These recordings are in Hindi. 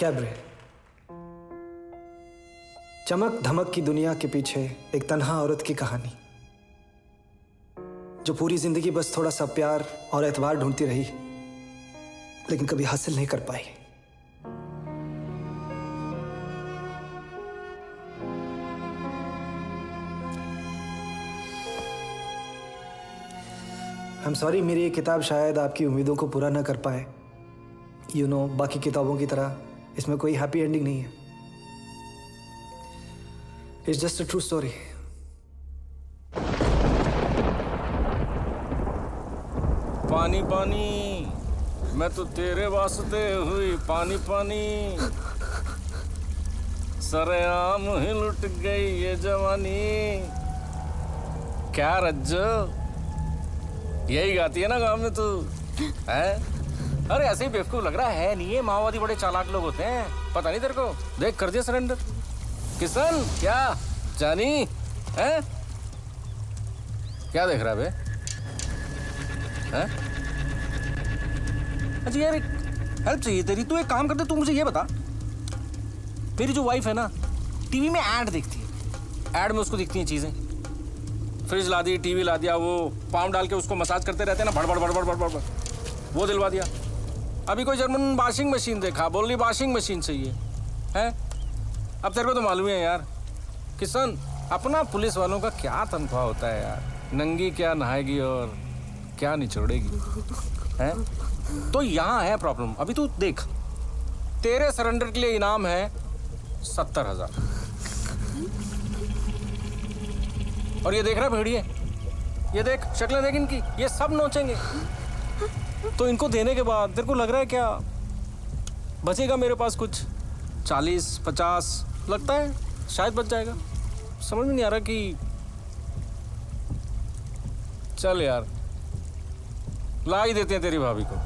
कैबरे। चमक धमक की दुनिया के पीछे एक तन्हा औरत की कहानी, जो पूरी जिंदगी बस थोड़ा सा प्यार और एतबार ढूंढती रही, लेकिन कभी हासिल नहीं कर पाई। I'm sorry, मेरी ये किताब शायद आपकी उम्मीदों को पूरा ना कर पाए। बाकी किताबों की तरह इसमें कोई हैप्पी एंडिंग नहीं है। It's just a true story. पानी पानी, मैं तो तेरे वास्ते हुई पानी पानी, सरेआम ही लुट गई ये जवानी। क्या रज्जो, यही गाती है ना गाँव में तू? है? अरे ऐसे ही बेवकूफ लग रहा है, नहीं है? माओवादी बड़े चालाक लोग होते हैं, पता नहीं तेरे को? देख, कर दिया सरेंडर। किशन, क्या जानी है? क्या देख रहा है बे? हैं? अच्छा यार, एक हेल्प चाहिए तेरी। तू एक काम करते, तू मुझे ये बता, मेरी जो वाइफ है ना, टीवी में ऐड देखती है, ऐड में उसको दिखती हैं चीजें। फ्रिज ला दी, टीवी ला दिया, वो पाँव डाल के उसको मसाज करते रहते हैं ना, भड़ भड़ भड़ भड़ भड़ भड़, वो दिलवा दिया। अभी कोई जर्मन वॉशिंग मशीन देखा, बोल रही वॉशिंग मशीन चाहिए है। अब तेरे को तो मालूम है यार किशन, अपना पुलिस वालों का क्या तनख्वाह होता है यार। नंगी क्या नहाएगी और क्या निचोड़ेगी है। तो यहाँ है प्रॉब्लम। अभी तू देख, तेरे सरेंडर के लिए इनाम है 70,000। और ये देख रहा भेड़िए, ये देख शक्लें देख इनकी, ये सब नोचेंगे। तो इनको देने के बाद तेरे को लग रहा है क्या बचेगा मेरे पास? कुछ 40-50 लगता है शायद बच जाएगा। समझ में नहीं आ रहा कि चल यार ला ही देते हैं तेरी भाभी को।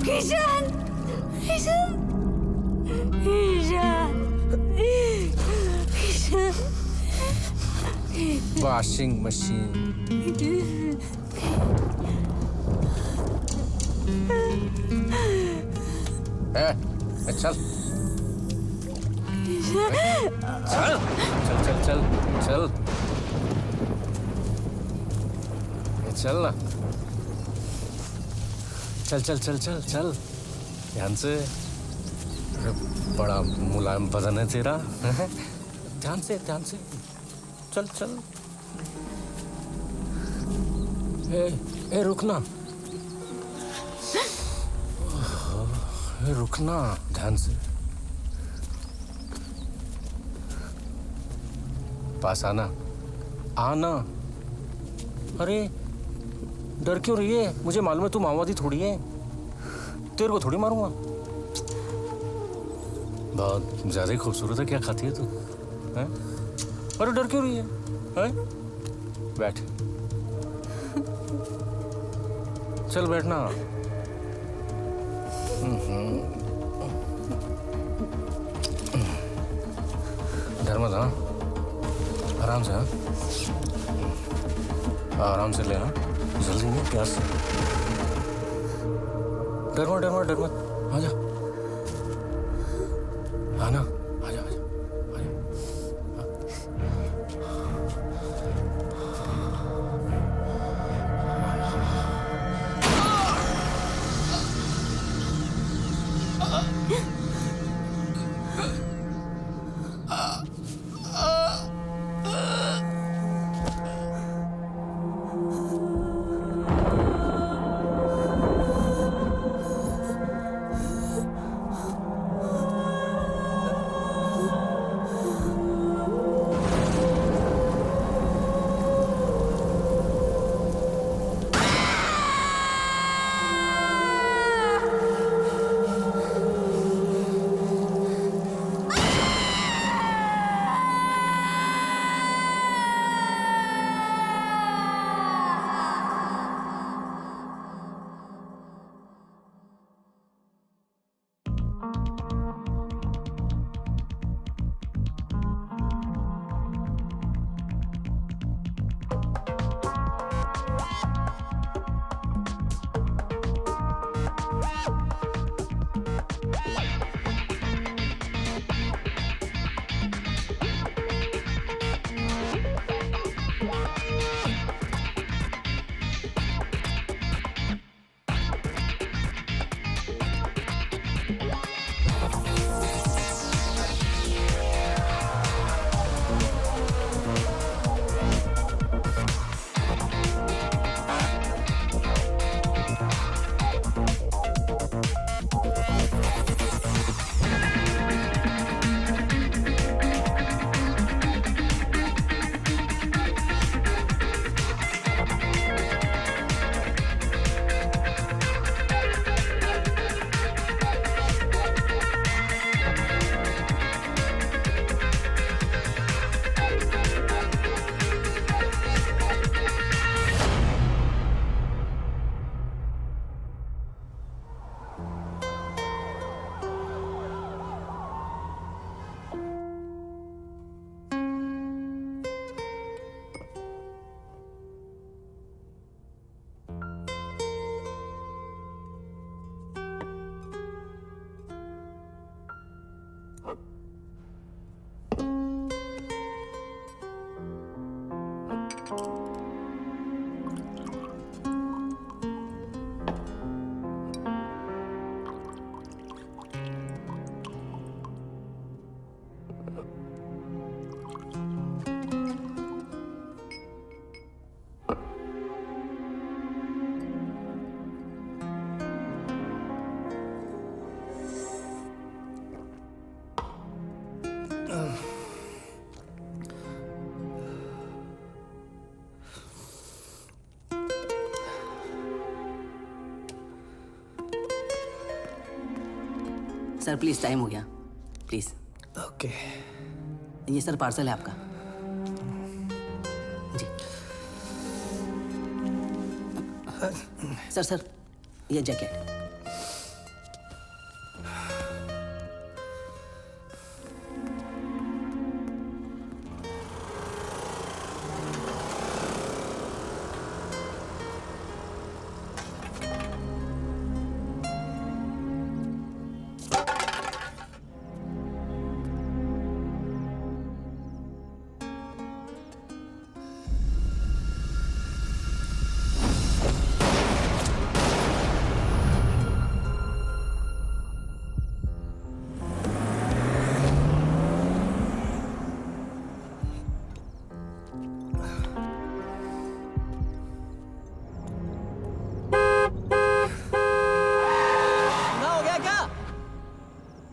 Kishan, Kishan, Kishan, washing machine. चल चल चल चल चल चल ना, चल चल चल चल चल ध्यान से। अरे बड़ा मुलायम बदन है तेरा। ध्यान से ध्यान से, चल चल। ए रुकना, रुकना, ध्यान से। पास आना, आना। अरे डर क्यों रही है? मुझे मालूम है तू माओवादी थोड़ी है, तेरे को थोड़ी मारूंगा। बहुत ज्यादा ही खूबसूरत है, क्या खाती है तू? हैं? अरे डर क्यों रही है? हैं? बैठ, चल बैठना। डर मत, हाँ? आराम से, हाँ? आराम से ले, हाँ? जल्दी नहीं, प्यास से। डर मत, डर मत, डर मत। आजा, आना, आजा, आजा, आजा। सर प्लीज़ टाइम हो गया, प्लीज़। ओके। ये सर पार्सल है आपका। जी सर ये जैकेट।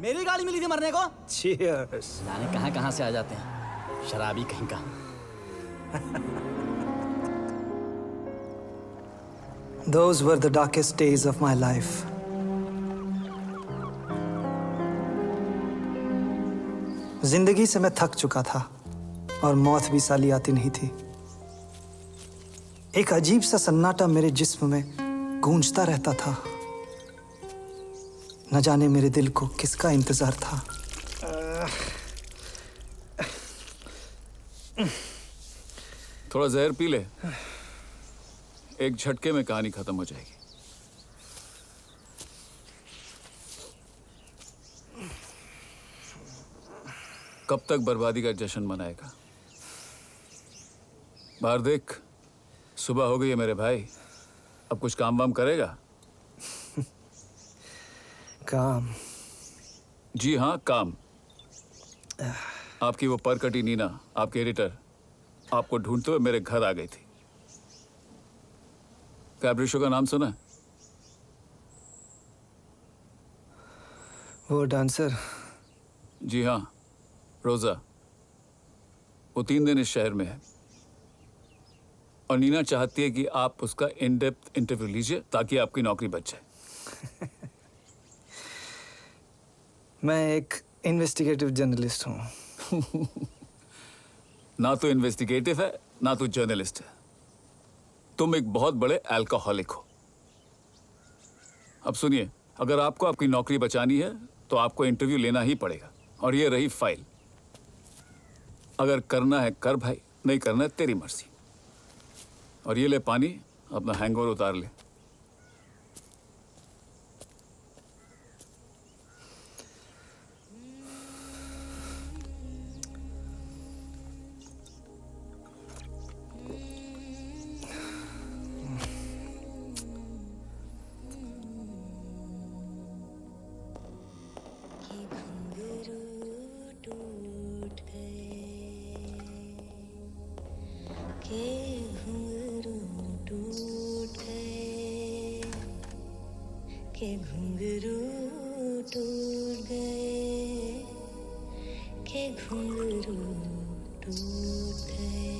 मेरी गाड़ी मिली थी मरने को। Cheers. जाने कहाँ से आ जाते हैं शराबी कहीं का। Those were the darkest days of my life. जिंदगी से मैं थक चुका था और मौत भी साली आती नहीं थी। एक अजीब सा सन्नाटा मेरे जिस्म में गूंजता रहता था। न जाने मेरे दिल को किसका इंतजार था। थोड़ा जहर पी ले, एक झटके में कहानी खत्म हो जाएगी। कब तक बर्बादी का जश्न मनाएगा? बाहर देख, सुबह हो गई है मेरे भाई। अब कुछ काम वाम करेगा? काम? जी हाँ, काम। आपकी वो परकटी नीना, आपके एडिटर, आपको ढूंढते हुए मेरे घर आ गई थी। कैब्रिशो का नाम सुना? वो डांसर? जी हाँ, रोजा। वो 3 दिन इस शहर में है और नीना चाहती है कि आप उसका इन डेप्थ इंटरव्यू लीजिए ताकि आपकी नौकरी बच जाए। मैं एक इन्वेस्टिगेटिव जर्नलिस्ट हूँ। ना तो इन्वेस्टिगेटिव है, ना तो जर्नलिस्ट है। तुम एक बहुत बड़े अल्कोहलिक हो। अब सुनिए, अगर आपको आपकी नौकरी बचानी है तो आपको इंटरव्यू लेना ही पड़ेगा। और ये रही फाइल। अगर करना है कर भाई, नहीं करना है तेरी मर्जी। और ये ले पानी, अपना हैंगओवर उतार ले। के घुंघरू टूट गए, के घुंघरू टूट गए।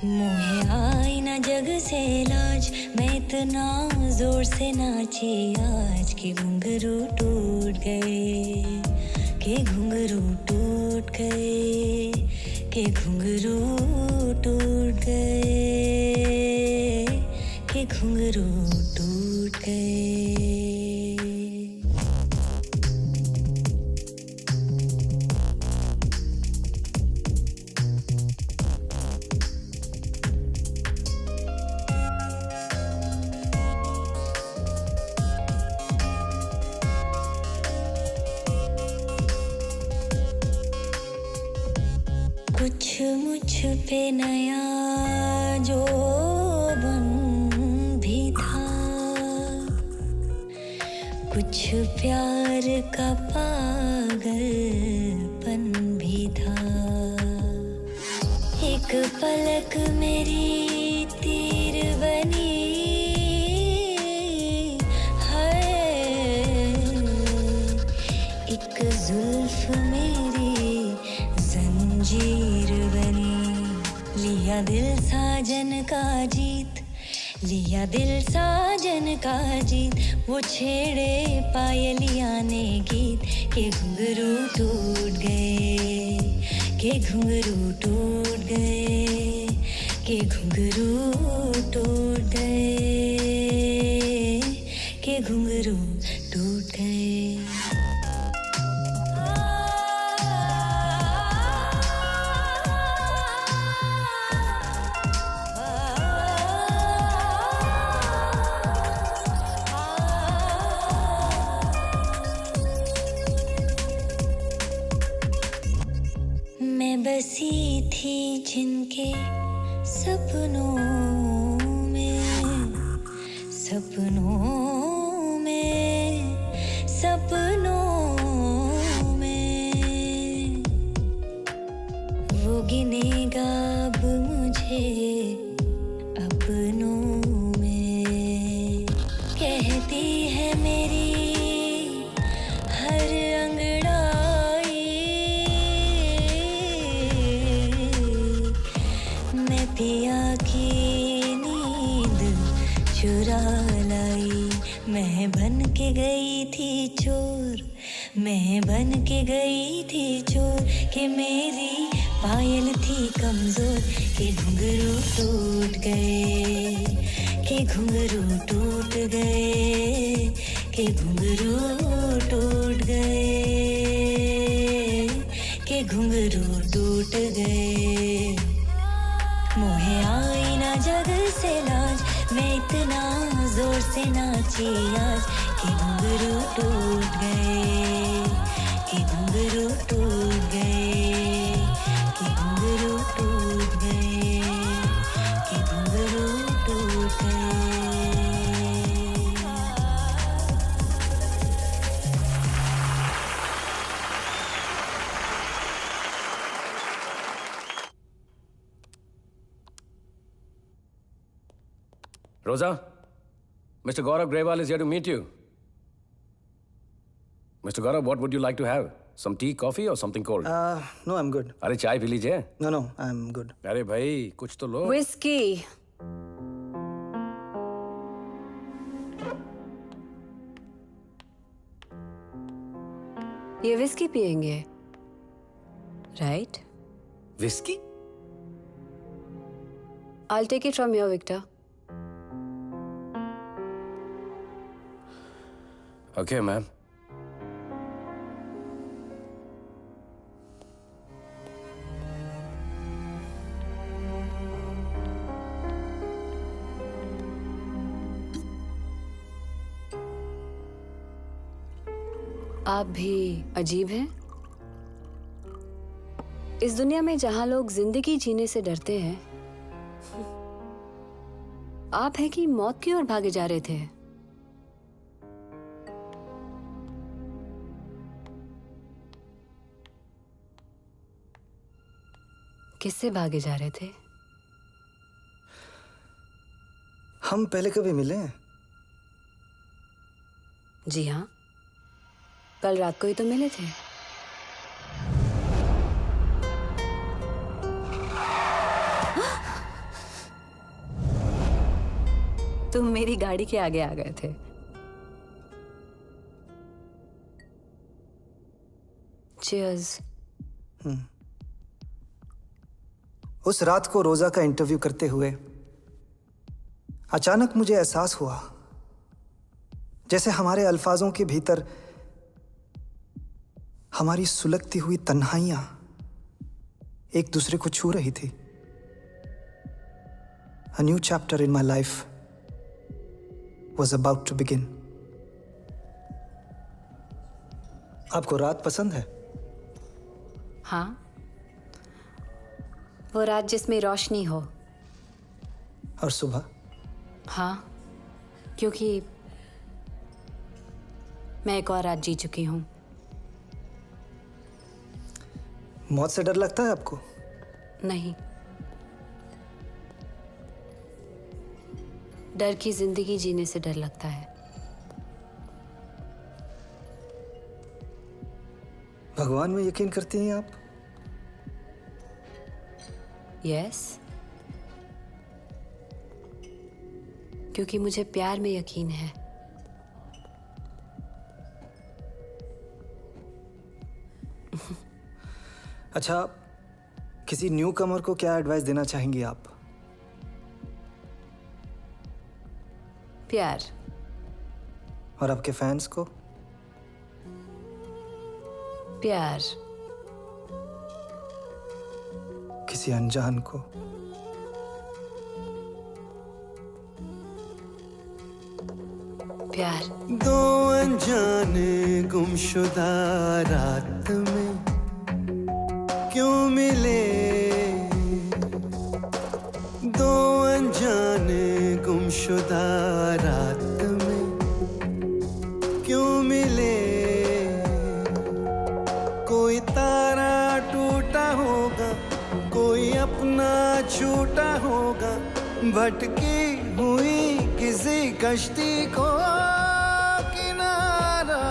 मुझे आई ना जग से लाज, मैं इतना जोर से नाची आज के घुंघरू टूट गए, के घुंघरू टूट गए, के घुंघरू टूट गए, के घुंघरू टूट गए। कुछ मुझ पे नया जो बन भी था, कुछ प्यार का पागलपन भी था। एक पलक मेरी तीर बनी है, एक जुल्फ मेरी जंजीर बनी। लिया दिल साजन का जीत, लिया दिल साजन का जीत, वो छेड़े पायलिया ने गीत के घुंघरू टूट गए, के घुंघरू टूट गए, के घुंघरू टूट गए, के घुंघरू टूट गए। मैं बसी थी जिनके सपनों में, सपनों में, सपनों में, वो गिनेगा अब मुझे अपनों में। कहती है मेरी हर अंगड़ाई, मैं पिया की नींद चुरा लाई। मैं बन के गई थी चोर, मैं बन के गई थी चोर, कि मेरी पायल थी कमजोर, के घुंघरू टूट गए, के घुंघरू टूट गए, के घुंघरू टूट गए, के घुंघरू टूट गए। मोहे आई ना जग से लाज, मैं इतना जोर से नाची आज, के घुंघरू टूट गए, के घुंघरू टूट गए, के घुंघरू टूट गए, के घुंघरू टूट गए। Rosa, Mr. Gaurav Grewal is here to meet you. Mr. Gaurav, what would you like to have? Some tea, coffee or something cold? No, I'm good. अरे चाय पी लीजिए। No, I'm good. अरे भाई कुछ तो लो। विस्की। ये विस्की पियेंगे, right? Whisky? I'll take it from here, Victor. Okay, ma'am. आप भी अजीब हैं। इस दुनिया में जहां लोग जिंदगी जीने से डरते हैं, आप हैं कि मौत की ओर भागे जा रहे थे। किससे भागे जा रहे थे? हम पहले कभी मिले हैं? जी हाँ, कल रात को ही तो मिले थे। तुम मेरी गाड़ी के आगे आ गए थे। चीयर्स। उस रात को रोजा का इंटरव्यू करते हुए अचानक मुझे एहसास हुआ जैसे हमारे अल्फाजों के भीतर हमारी सुलगती हुई तन्हाइयां एक दूसरे को छू रही थी। A new chapter in my life was about to begin. आपको रात पसंद है? हाँ, वो रात जिसमें रोशनी हो। और सुबह? हाँ, क्योंकि मैं एक और रात जी चुकी हूँ। मौत से डर लगता है आपको? नहीं, डर की जिंदगी जीने से डर लगता है। भगवान में यकीन करती हैं आप? यस। क्योंकि मुझे प्यार में यकीन है। अच्छा, किसी न्यू कमर को क्या एडवाइस देना चाहेंगी आप? प्यार। और आपके फैंस को? प्यार। किसी अनजान को? प्यार। दो अनजाने गुमशुदा रात में क्यों मिले, दो अनजाने गुमशुदा रात में क्यों मिले, कोई तारा टूटा होगा, कोई अपना छूटा होगा, भटकी हुई किसी कश्ती को किनारा,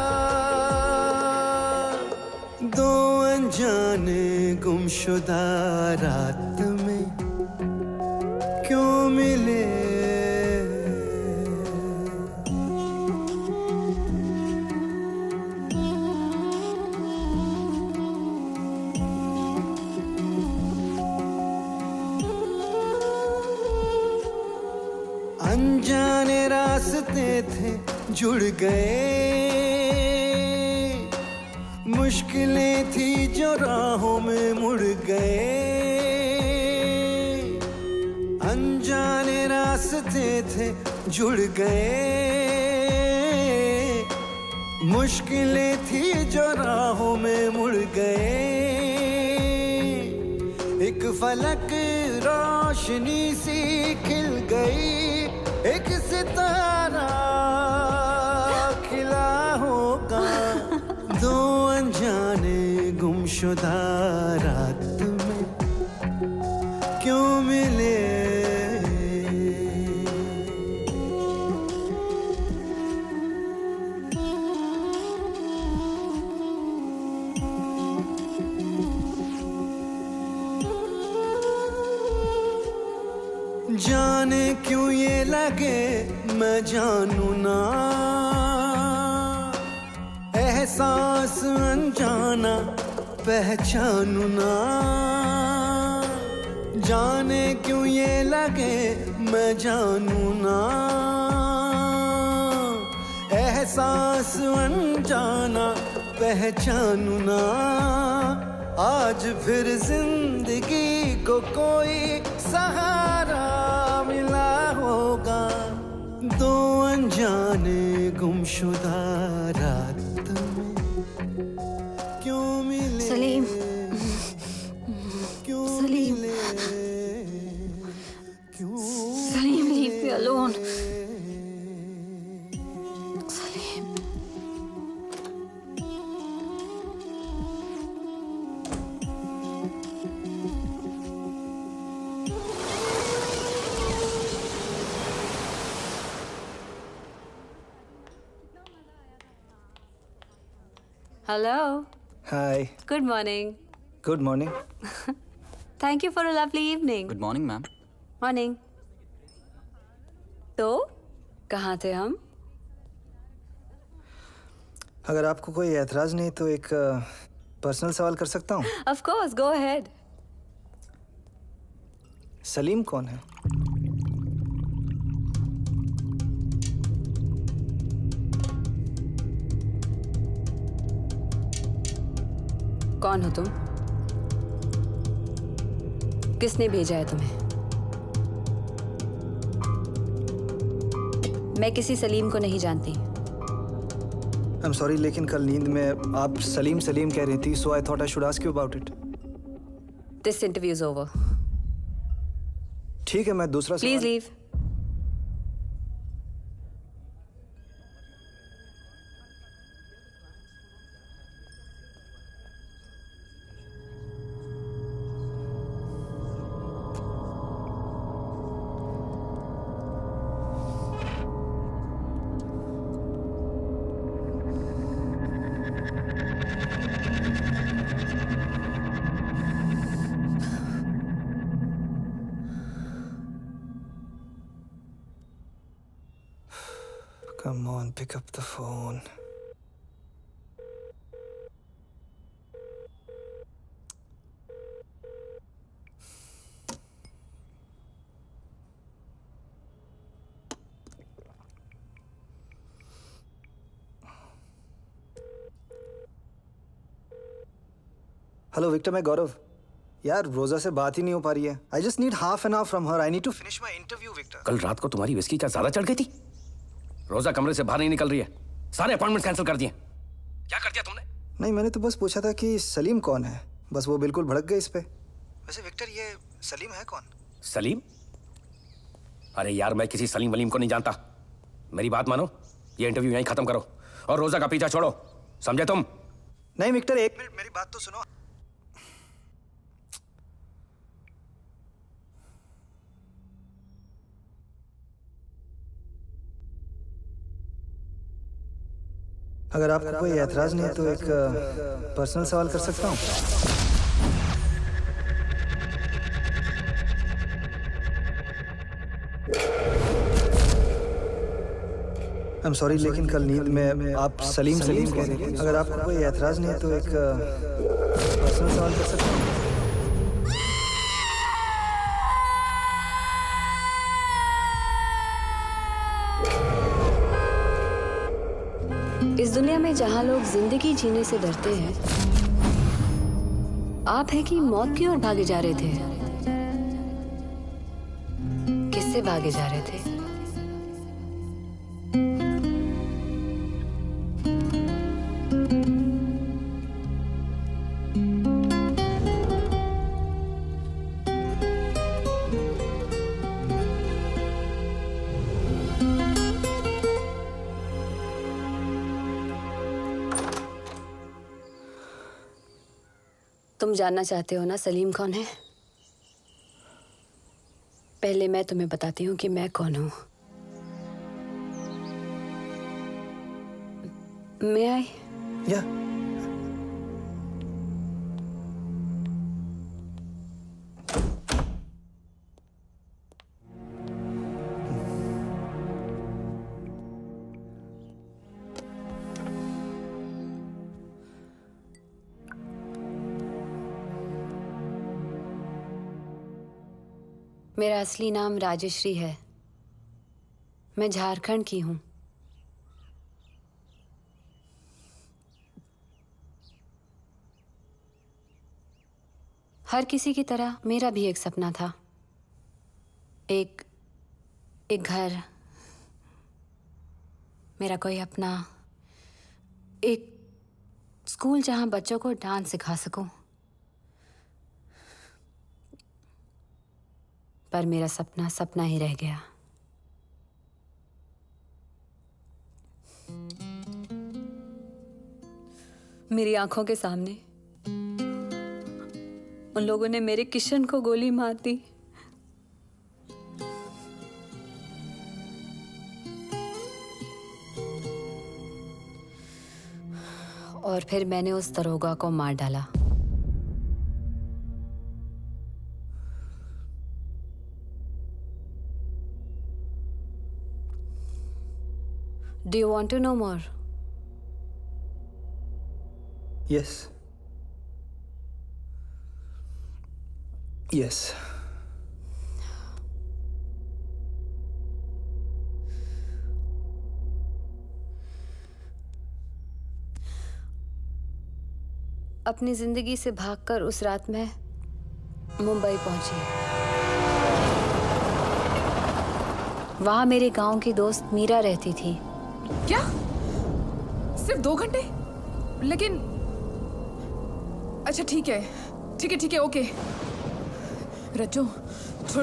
दो अनजाने गुमशुदा रात में क्यों मिले। अनजाने रास्ते थे जुड़ गए, मुश्किलें थी जो राहों में मुड़ गए, अनजाने रास्ते थे जुड़ गए, मुश्किलें थी जो राहों में मुड़ गए, एक फलक रोशनी सी खिल गई, एक सितारा खिला होगा, दो अनजाने गुमशुदा रात में क्यों मिले। जाने क्यों ये लगे मैं जानू ना, एहसास अनजाना पहचानू ना, जाने क्यों ये लगे मैं जानू ना, एहसास अनजाना पहचानू ना, आज फिर जिंदगी को कोई सहारा मिला होगा, दो अनजाने गुमशुदा रात में क्यों मिले। सलीम। क्यों सलीम। मिले, क्यों Salim, leave me alone. Salim. Hello. Hi, Good morning. Good morning. Thank you for a lovely evening. Good morning ma'am. Morning. तो कहाँ थे हम? अगर आपको कोई एतराज नहीं तो एक पर्सनल सवाल कर सकता हूँ? Of course, go ahead. Salim कौन है? कौन हो तुम? किसने भेजा है तुम्हें? मैं किसी सलीम को नहीं जानती। आई एम सॉरी, लेकिन कल नींद में आप सलीम सलीम कह रही थी, so I thought I should ask you about it. This interview is over. ठीक है, मैं दूसरा प्लीज सवाल। Leave. Come on, pick up the phone. Hello Victor, मैं गौरव। यार रोजा से बात ही नहीं हो पा रही है। I just need half an hour from her. I need to finish my interview Victor. कल रात को तुम्हारी विस्की क्या ज्यादा चढ़ गई थी? रोजा कमरे से बाहर नहीं निकल रही है, सारे अपॉइंटमेंट कैंसिल कर दिए। क्या कर दिया तुमने? नहीं, मैंने तो बस पूछा था कि सलीम कौन है, बस वो बिल्कुल भड़क गए इस पे। वैसे विक्टर, ये सलीम है कौन? सलीम? अरे यार, मैं किसी सलीम वलीम को नहीं जानता। मेरी बात मानो, ये इंटरव्यू यहीं खत्म करो और रोजा का पीछा छोड़ो, समझे तुम? नहीं विक्टर, एक मिनट, मेरी बात तो सुनो। अगर आपको कोई ऐतराज नहीं है तो एक पर्सनल सवाल कर सकता हूँ? आई एम सॉरी, लेकिन कल नींद में आप सलीम सलीम कह रहे थे। अगर आपको कोई ऐतराज नहीं है तो एक पर्सनल सवाल कर सकता हूँ? इस दुनिया में जहाँ लोग जिंदगी जीने से डरते हैं, आप हैं कि मौत की ओर भागे जा रहे थे? किससे भागे जा रहे थे? तुम जानना चाहते हो ना सलीम कौन है? पहले मैं तुम्हें बताती हूँ कि मैं कौन हूँ। May I? Yeah. मेरा असली नाम राजश्री है। मैं झारखंड की हूँ। हर किसी की तरह मेरा भी एक सपना था, एक घर, मेरा कोई अपना, एक स्कूल जहाँ बच्चों को डांस सिखा सकूं। पर मेरा सपना सपना ही रह गया। मेरी आंखों के सामने उन लोगों ने मेरे किशन को गोली मार दी। और फिर मैंने उस दरोगा को मार डाला। Do you want to know more? Yes. Yes. अपनी जिंदगी से भागकर उस रात में मुंबई पहुंची। वहां मेरे गांव की दोस्त मीरा रहती थी। क्या? सिर्फ 2 घंटे? लेकिन अच्छा ठीक है, ओके। रज्जो,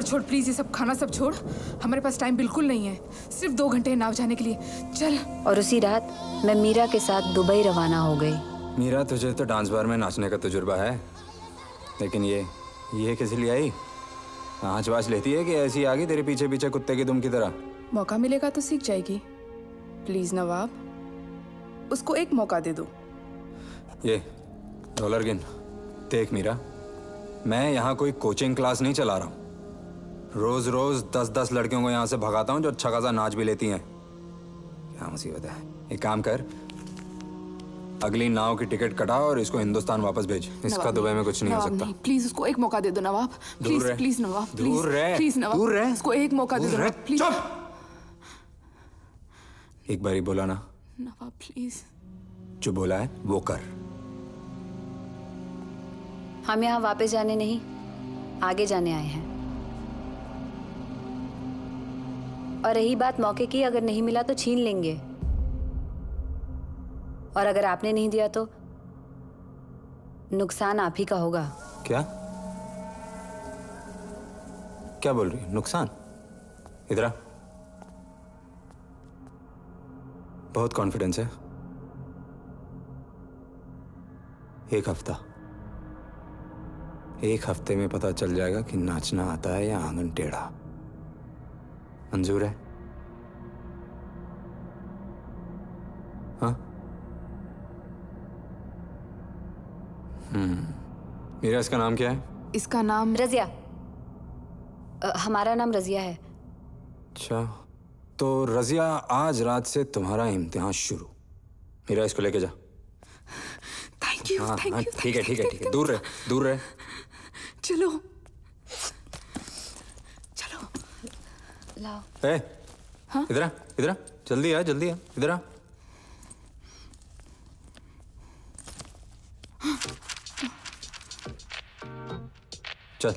छोड़ प्लीज, ये सब खाना सब छोड़। हमारे पास टाइम बिल्कुल नहीं है, सिर्फ 2 घंटे नाव जाने के लिए, चल। और उसी रात मैं मीरा के साथ दुबई रवाना हो गई। मीरा, तुझे तो डांस बार में नाचने का तजुर्बा है, लेकिन ये किस लिए आई? नाच वाच लेती है कि ऐसी आ गई तेरे पीछे पीछे कुत्ते की दुम की तरह? मौका मिलेगा तो सीख जाएगी। प्लीज नवाब, उसको एक मौका दे दो। ये डॉलर गिन। देख मीरा, मैं यहाँ कोई कोचिंग क्लास नहीं चला रहा हूँ। रोज 10-10 लड़कियों को यहाँ से भगाता हूँ जो अच्छा खासा नाच भी लेती हैं। क्या मुसीबत है। एक काम कर, अगली नाव की टिकट कटा और इसको हिंदुस्तान वापस भेज। इसका दुबई में कुछ नहीं हो सकता। प्लीज उसको एक मौका दे दो नवाब। प्लीज प्लीज नवाब, दूर रह, प्लीज नवाब, दूर रह, उसको एक मौका दे दो नवाब, प्लीज। एक बारी बोला ना, नवाब प्लीज। जो बोला है वो कर। हम यहाँ वापस जाने नहीं, आगे जाने आए हैं। और रही बात मौके की, अगर नहीं मिला तो छीन लेंगे, और अगर आपने नहीं दिया तो नुकसान आप ही का होगा। क्या क्या बोल रही है? नुकसान? इधर आ। बहुत कॉन्फिडेंस है। एक हफ्ते में पता चल जाएगा कि नाचना आता है या आंगन टेढ़ा। मंजूर है? हाँ? मीरा, इसका नाम क्या है? इसका नाम रजिया। हमारा नाम रजिया है। अच्छा, तो रजिया, आज रात से तुम्हारा इम्तिहान शुरू। मीरा, इसको लेके जा। Thank you, thank you. ठीक है, ठीक है, ठीक है। दूर रहे, दूर रहे। चलो चलो। लाओ। हाँ? इधर आ, इधर आ, जल्दी आ, जल्दी आ, इधर आ। चल।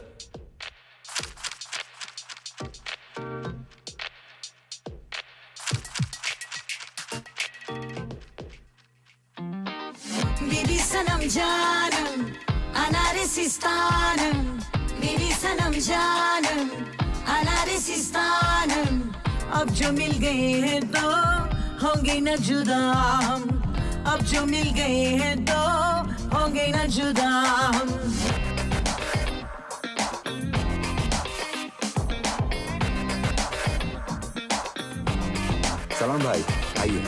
बीबी सनम जानम अनारे सिस्तानम, बीबी सनम जानम अनारे सिस्तानम। अब जो मिल गए हैं तो होंगे न जुदा हम, अब जो मिल गए हैं तो होंगे न जुदा हम। सलाम भाई, आइए।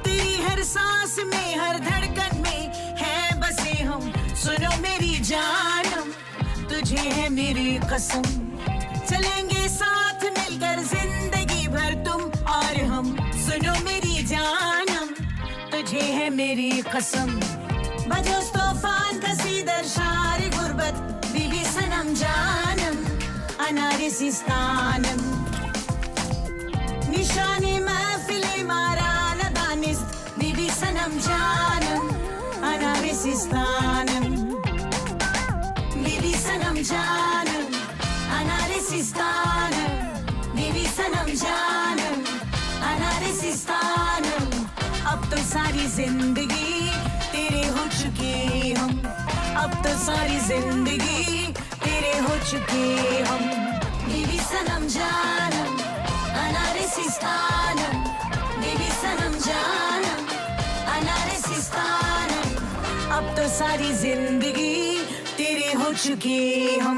तेरी हर सांस में, हर धड़कन में है बसे हम। सुनो मेरी जानम, तुझे है मेरी कसम। चलेंगे साथ मिलकर जिंदगी भर तुम और हम। सुनो मेरी जानम, तुझे है मेरी कसम। बजोस तूफान कसीदर शार गुर्बत, बीबी सनम जानम अनारे सिस्तानम। निशाने महफिले मारा न दानिस्त, बीबी सनम जानम अनारे सिस्तानम। बीबी सनम जानम अनारे सिस्तानम, बीबी सनम जानम अनारे सिस्तानम। अब तो सारी जिंदगी तेरे हो चुके हम, अब तो सारी जिंदगी तेरे हो चुके हम। बीबी सनम जानम अनारे सिस्तानम, बीबी सनम जानम अनारे सिस्तानम। अब तो सारी जिंदगी तेरे हो चुके हम,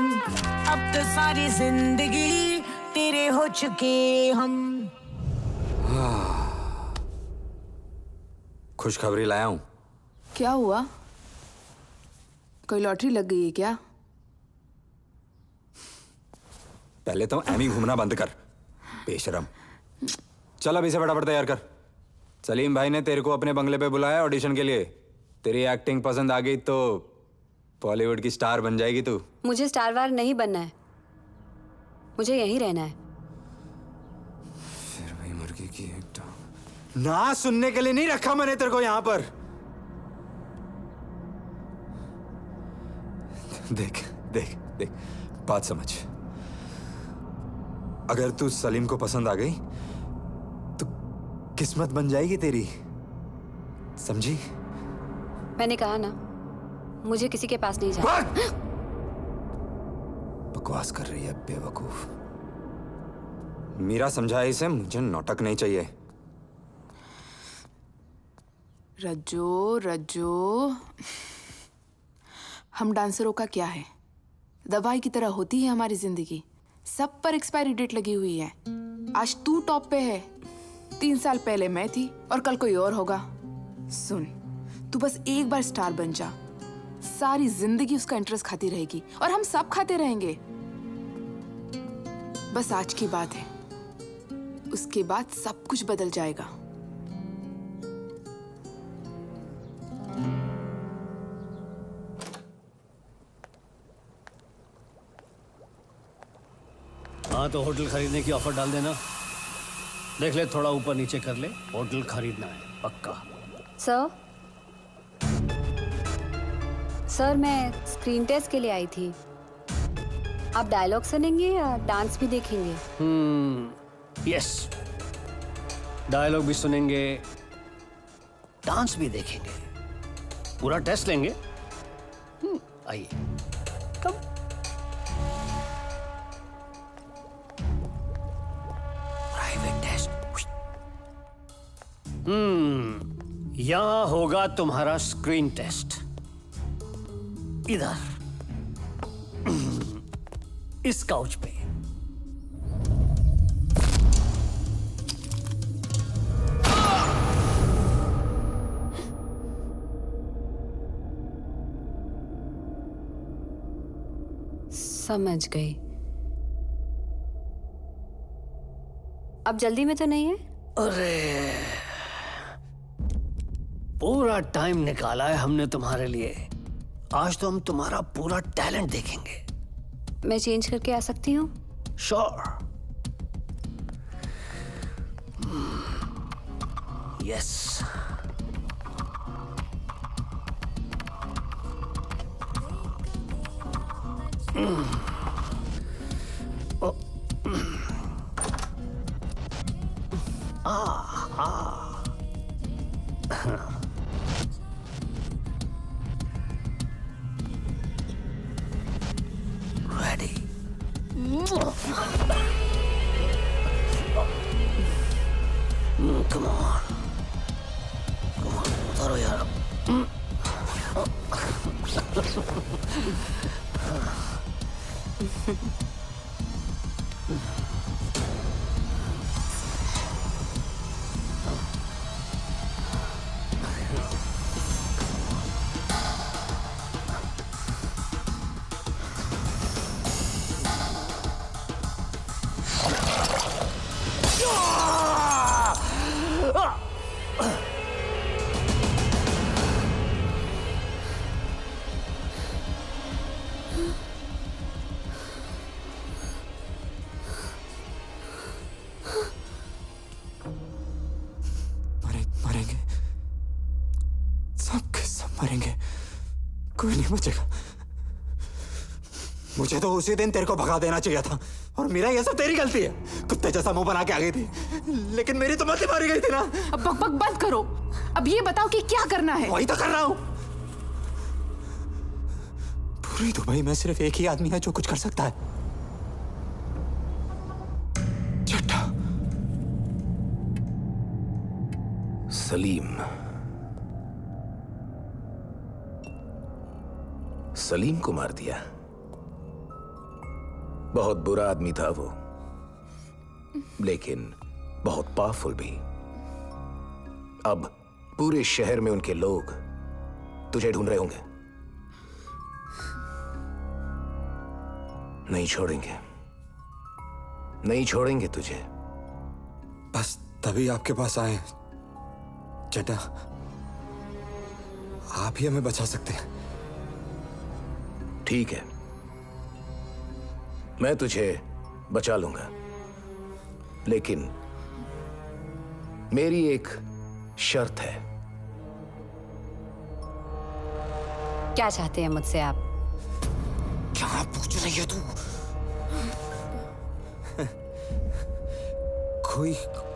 अब तो सारी जिंदगी तेरे हो चुके हम। खुशखबरी लाया हूं। क्या हुआ? कोई लॉटरी लग गई है क्या? पहले तो एमी घूमना बंद कर, बेशरम। चल अब इसे फटाफट तैयार कर। सलीम भाई ने तेरे को अपने बंगले पे बुलाया ऑडिशन के लिए। तेरी एक्टिंग पसंद आ गई तो बॉलीवुड की स्टार बन जाएगी तू। मुझे स्टार वार नहीं बनना है, मुझे यहीं रहना है। फिर वही मुर्गी की एक टांग। ना सुनने के लिए नहीं रखा मैंने तेरे को यहाँ पर। देख देख देख, बात समझ। अगर तू सलीम को पसंद आ गई तो किस्मत बन जाएगी तेरी, समझी? मैंने कहा ना, मुझे किसी के पास नहीं जाना। बकवास कर रही है बेवकूफ। मीरा समझाए इसे, मुझे नौटक नहीं चाहिए। रज्जो रज्जो, हम डांसरों का क्या है? दवाई की तरह होती है हमारी जिंदगी। सब पर एक्सपायरी डेट लगी हुई है। आज तू टॉप पे है, 3 साल पहले मैं थी और कल कोई और होगा। सुन, तू बस एक बार स्टार बन जा, सारी जिंदगी उसका इंटरेस्ट खाती रहेगी और हम सब खाते रहेंगे। बस आज की बात है, उसके बाद सब कुछ बदल जाएगा। हाँ तो होटल खरीदने की ऑफर डाल देना। देख ले, थोड़ा ऊपर नीचे कर ले, होटल खरीदना है पक्का। सर मैं स्क्रीन टेस्ट के लिए आई थी। आप डायलॉग सुनेंगे या डांस भी देखेंगे? यस, डायलॉग भी सुनेंगे, डांस भी देखेंगे, पूरा टेस्ट लेंगे। आइए। कब? Private test. यहां होगा तुम्हारा स्क्रीन टेस्ट। इधर इस काउच पे। समझ गई। अब जल्दी में तो नहीं है? अरे पूरा टाइम निकाला है हमने तुम्हारे लिए। आज तो हम तुम्हारा पूरा टैलेंट देखेंगे। मैं चेंज करके आ सकती हूँ? Sure. Yes. Ready. Come on. Come on, उतारो यार। मरेंगे, सब के सब मरेंगे, कोई नहीं बचेगा। मुझे तो उसी दिन तेरे को भगा देना चाहिए था, और मेरा ये सब तेरी गलती है। कुत्ते जैसा मुंह बना के आ गई थी, लेकिन मेरी तो मती मारी गई थी ना। अब बकबक बंद करो। अब ये बताओ कि क्या करना है? वही तो कर रहा हूं। पूरी दुबई में सिर्फ एक ही आदमी है जो कुछ कर सकता है, चट्टा। सलीम। सलीम को मार दिया। बहुत बुरा आदमी था वो, लेकिन बहुत पावरफुल भी। अब पूरे शहर में उनके लोग तुझे ढूंढ रहे होंगे। नहीं छोड़ेंगे, नहीं छोड़ेंगे तुझे। बस तभी आपके पास आए चड्डा। आप ही हमें बचा सकते हैं। ठीक है, मैं तुझे बचा लूंगा, लेकिन मेरी एक शर्त है। क्या चाहते हैं मुझसे आप? क्या पूछ रही है तू?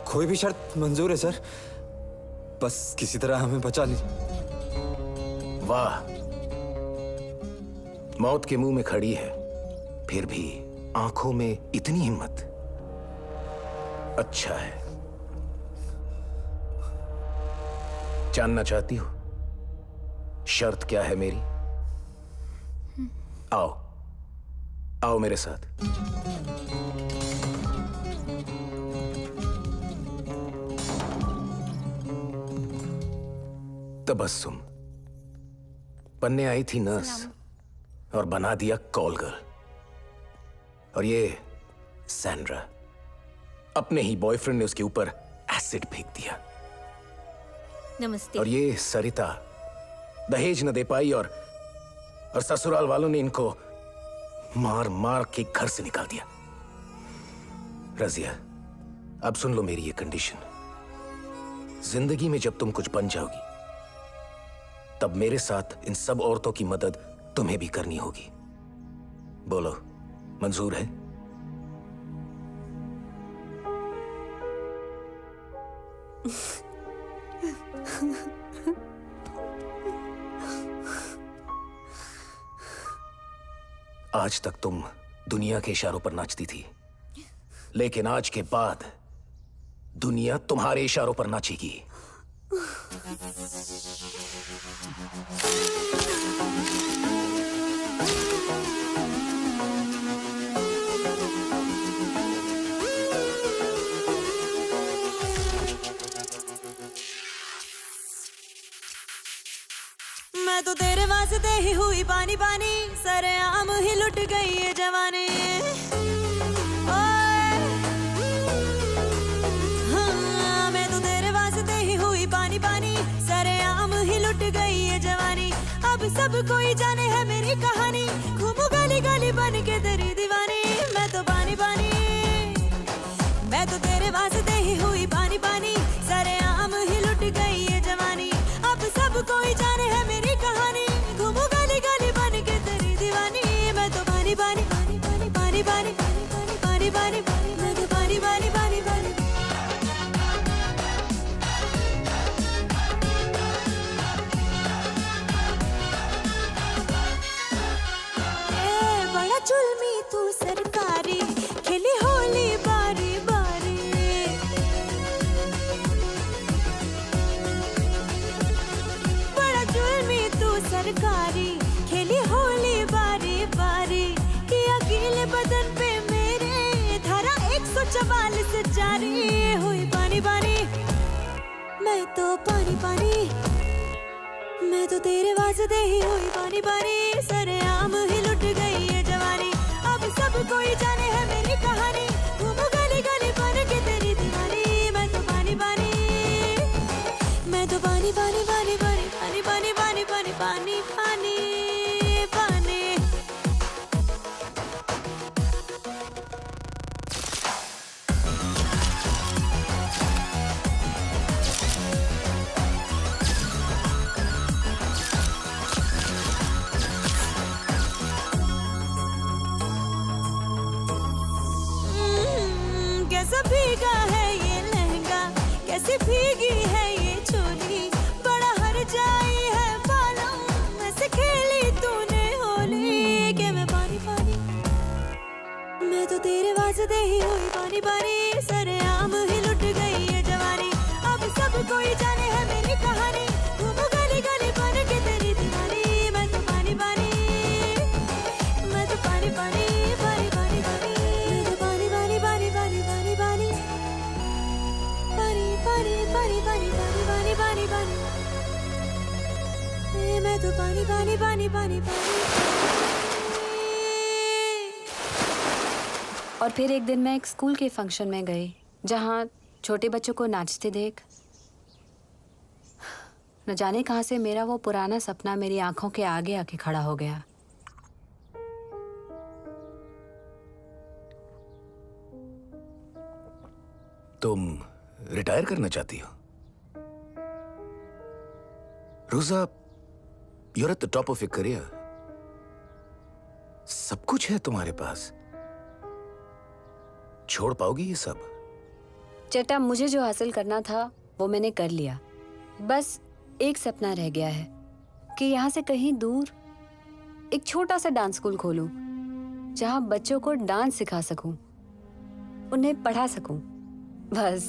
कोई भी शर्त मंजूर है सर, बस किसी तरह हमें बचा लीजिए। वाह, मौत के मुंह में खड़ी है, फिर भी आंखों में इतनी हिम्मत। अच्छा है। जानना चाहती हो शर्त क्या है मेरी? आओ, आओ मेरे साथ। तबस्सुम, बनने आई थी नर्स और बना दिया कॉल गर्ल। और ये सैंड्रा, अपने ही बॉयफ्रेंड ने उसके ऊपर एसिड फेंक दिया। नमस्ते। और ये सरिता दहेज न दे पाई और ससुराल वालों ने इनको मार मार के घर से निकाल दिया। रजिया, अब सुन लो मेरी ये कंडीशन। जिंदगी में जब तुम कुछ बन जाओगी तब मेरे साथ इन सब औरतों की मदद तुम्हें भी करनी होगी। बोलो, मंजूर है? आज तक तुम दुनिया के इशारों पर नाचती थी, लेकिन आज के बाद दुनिया तुम्हारे इशारों पर नाचेगी। मैं तो तेरे वास्ते ही हुई पानी पानी, सरेआम ही लुट गई ये जवानी। ओए, हाँ, मैं तो तेरे वास्ते ही हुई पानी पानी, सरेआम ही लुट गई ये जवानी। अब सब कोई जाने है मेरी कहानी, घूमू गली गली बन के तेरी दीवानी। मैं तो पानी पानी, मैं तो तेरे वास्ते ही हुई पानी पानी, सरेआम ही लुट गई ये जवानी। अब सब कोई जाने है मेरी कहानी, घूमू गली गली बन के तेरी दीवानी। मैं तो पानी पानी पानी पानी पानी पानी पानी पानी पानी पानी, मैं तो पानी पानी पानी पानी। बड़ा जुल्मी तू सरकारी, खेली होली बारी बारी। बड़ा जुल्मी तू सरकारी, खेली होली बारी बारी। किया गीले बदन पे मेरे धारा 144 जारी। हुई पानी पानी, मैं तो पानी पानी, मैं तो तेरे वास्ते ही हुई पानी पानी, सरेआम ही लुट गई ये जवानी। अब सब कोई जाने है मेरी कहानी, घूमू गली गली बन के तेरी दीवानी। मैं तो पानी पानी, मैं तो पानी पानी पानी पानी पानी पानी पानी पानी पानी पानी पानी। कैसा भीगा है ये लहंगा, कैसी भीगी है ये चोली। बड़ा हर जाई है बालों में से खेली तूने होली। के मैं पानी पानी, मैं तो तेरे वास्ते ही हुई पानी पानी, सरेआम ही लुट गई ये जवानी। अब सब कोई जाने है मेरी कहानी, घूमू गली गली बन के तेरी दीवानी। मैं तो पानी पानी, मैं तो पानी पानी पानी पानी पानी, मैं तो पानी पानी पानी पानी पानी पानी पानी पानी पानी पानी पानी पानी पानी। मैं तो पानी पानी पानी पानी पानी। और फिर एक दिन मैं एक स्कूल के फंक्शन में गई, जहाँ छोटे बच्चों को नाचते देख न जाने कहाँ से मेरा वो पुराना सपना मेरी आंखों के आगे आके खड़ा हो गया। तुम रिटायर करना चाहती हो? रोजा, you're at the top of your career. सब कुछ है तुम्हारे पास, छोड़ पाओगी ये सब? चट्टा, मुझे जो हासिल करना था वो मैंने कर लिया। बस एक सपना रह गया है कि यहाँ से कहीं दूर एक छोटा सा डांस स्कूल खोलूं, जहाँ बच्चों को डांस सिखा सकूं, उन्हें पढ़ा सकूं, बस।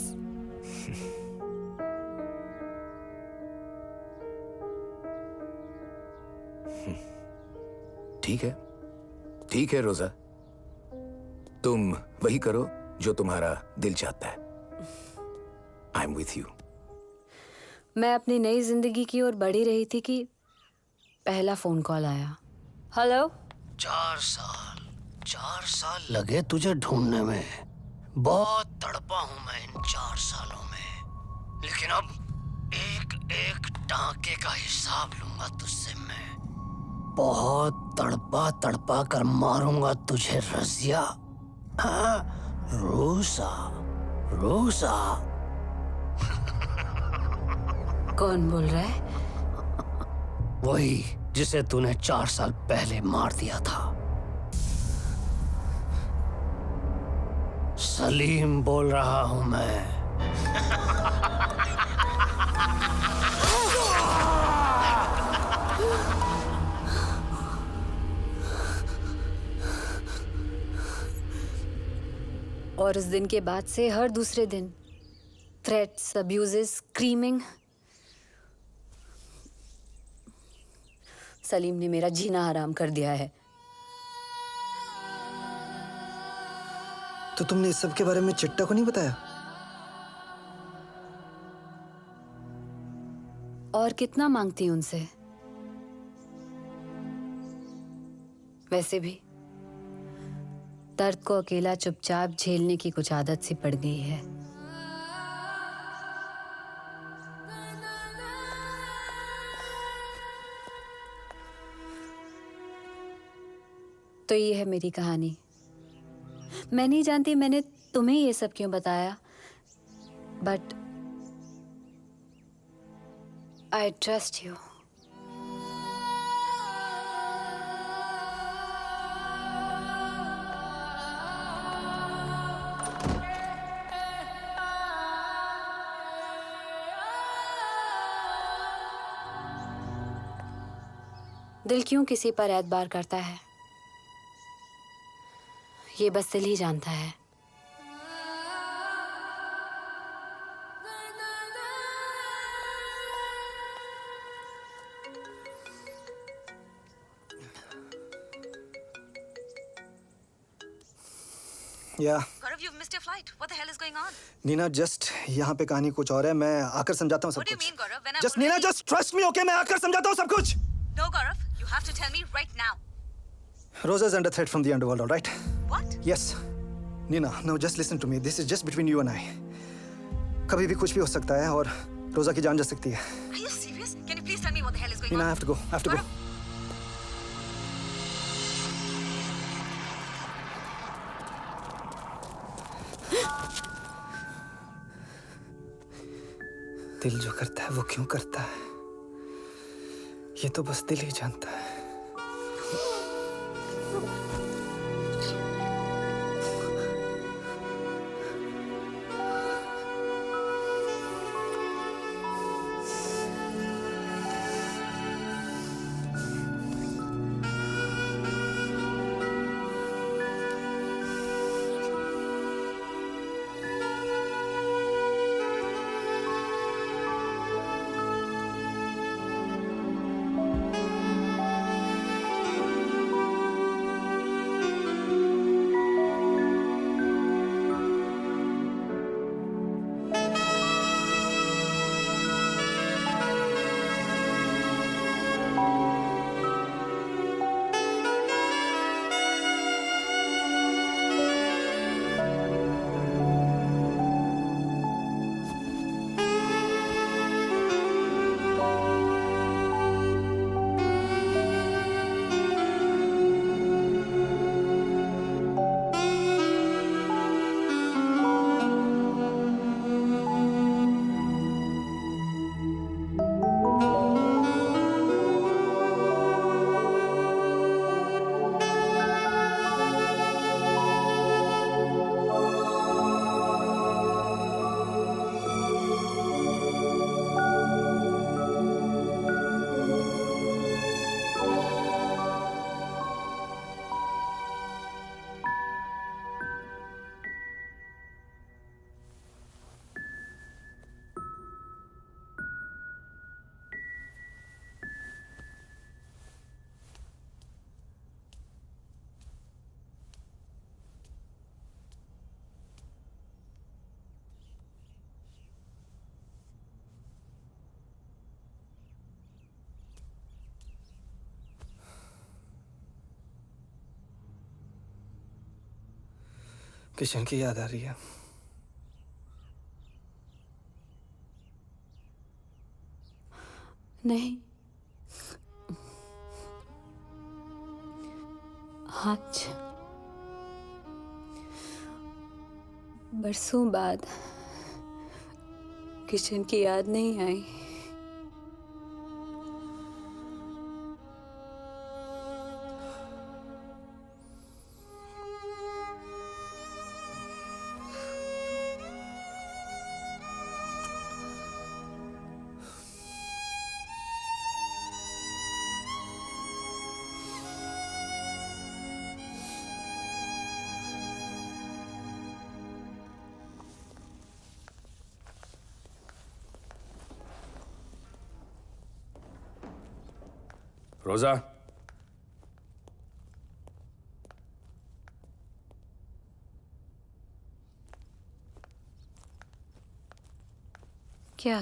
ठीक है रोजा, तुम वही करो जो तुम्हारा दिल चाहता है। I am with you. मैं अपनी नई जिंदगी की ओर बढ़ी रही थी कि पहला फोन कॉल आया। हेलो। 4 साल लगे तुझे ढूंढने में। बहुत तड़पा हूं मैं इन 4 सालों में, लेकिन अब एक एक टांके का हिसाब लूंगा तुझसे मैं। बहुत तड़पा तड़पा कर मारूंगा तुझे रजिया। हाँ, रूसा रूसा। कौन बोल रहा है? वही जिसे तूने 4 साल पहले मार दिया था। सलीम बोल रहा हूं मैं। और उस दिन के बाद से हर दूसरे दिन थ्रेट्स, अब्यूजेस, स्क्रीमिंग। सलीम ने मेरा जीना हराम कर दिया है। तो तुमने इस सब के बारे में चिट्टा को नहीं बताया? और कितना मांगती उनसे? वैसे भी दर्द को अकेला चुपचाप झेलने की कुछ आदत सी पड़ गई है। तो ये है मेरी कहानी। मैं नहीं जानती मैंने तुम्हें ये सब क्यों बताया, बट आई ट्रस्ट यू। दिल क्यों किसी पर एतबार करता है, ये बस दिल ही जानता है। या Gaurav, you've missed your flight. What the hell is going on? Neena, just यहाँ पे कहानी कुछ और है। मैं आकर समझाता हूँ सब What do you कुछ। mean, Gaurav? When I'm just Neena, just trust me, okay? मैं आकर समझाता हूँ सब कुछ। No, Gaurav. You have to tell me right now. Rosa is under threat from the underworld, all right? What? Yes. Nina, now just listen to me. This is just between you and I. कभी भी कुछ भी हो सकता है और रोजा की जान जा सकती है। Are you serious? Can you please tell me what the hell is going Nina, on? I have to go. I have to go. दिल जो करता है वो क्यों करता है, ये तो बस दिल ही जानता है। किशन की याद आ रही है। नहीं, आज बरसों बाद किशन की याद नहीं आई। रोजा, क्या?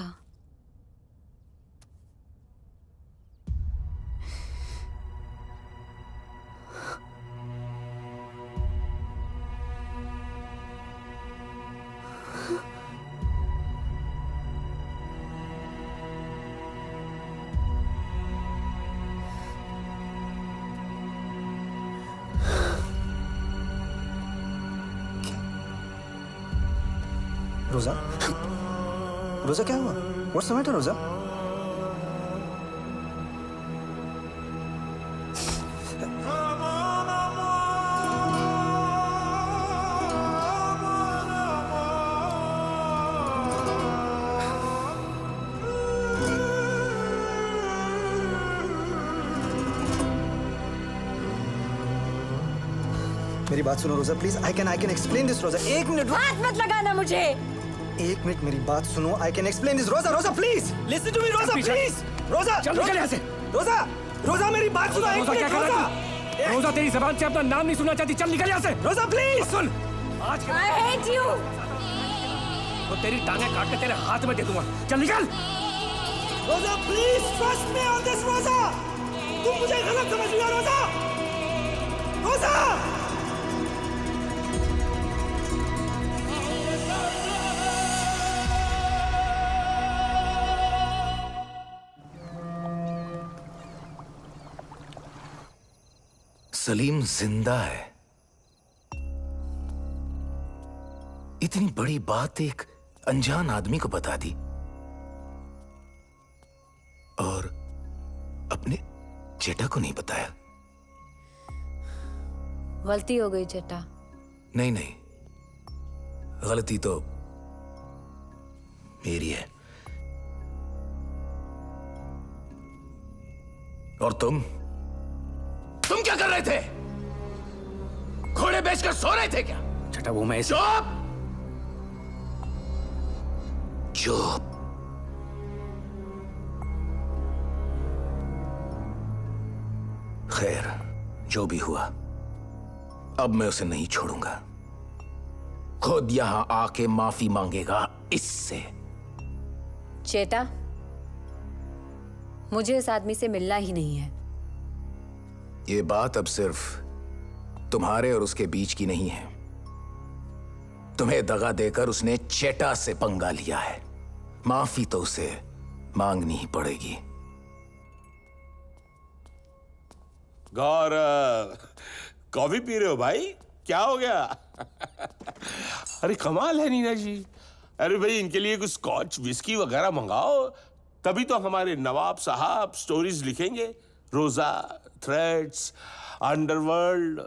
रोजा, रोजा क्या हुआ? What's the matter, रोजा? मेरी बात सुनो रोजा, please. I can explain this रोजा। एक मिनट, हाथ मत लगाना मुझे। एक मिनट मेरी बात सुनो। आई कैन एक्सप्लेन दिस रोजा। रोजा प्लीज लिसन टू मी रोजा, प्लीज। रोजा चल निकल यहाँ से। रोजा, रोजा मेरी बात सुनो। एक रोजा क्या मिनट कर रहा रोजा। है तू? रोजा तेरी ज़बान से अपना नाम नहीं सुनना चाहती। चल निकल यहाँ से। रोजा प्लीज सुन, आज के I hate you। तो तेरी टांगें काट के तेरे हाथ में दे दूंगा। चल निकल। रोजा please trust me on this रोजा। तुम मुझे गलत समझ रही हो रोजा। रोजा सलीम जिंदा है। इतनी बड़ी बात एक अनजान आदमी को बता दी और अपने चेटा को नहीं बताया। गलती हो गई चेटा। नहीं नहीं, गलती तो मेरी है। और तुम क्या कर रहे थे? घोड़े बेचकर सो रहे थे क्या? चटा वो मैं चुप चुप। खैर, जो भी हुआ अब मैं उसे नहीं छोड़ूंगा। खुद यहां आके माफी मांगेगा इससे। चेटा, मुझे इस आदमी से मिलना ही नहीं है। ये बात अब सिर्फ तुम्हारे और उसके बीच की नहीं है। तुम्हें दगा देकर उसने चेटा से पंगा लिया है। माफी तो उसे मांगनी ही पड़ेगी। गौरव, कॉफी पी रहे हो भाई? क्या हो गया? अरे कमाल है नीना जी। अरे भाई, इनके लिए कुछ स्कॉच विस्की वगैरह मंगाओ, तभी तो हमारे नवाब साहब स्टोरीज लिखेंगे। रोजा, थ्रेड्स, अंडरवर्ल्ड।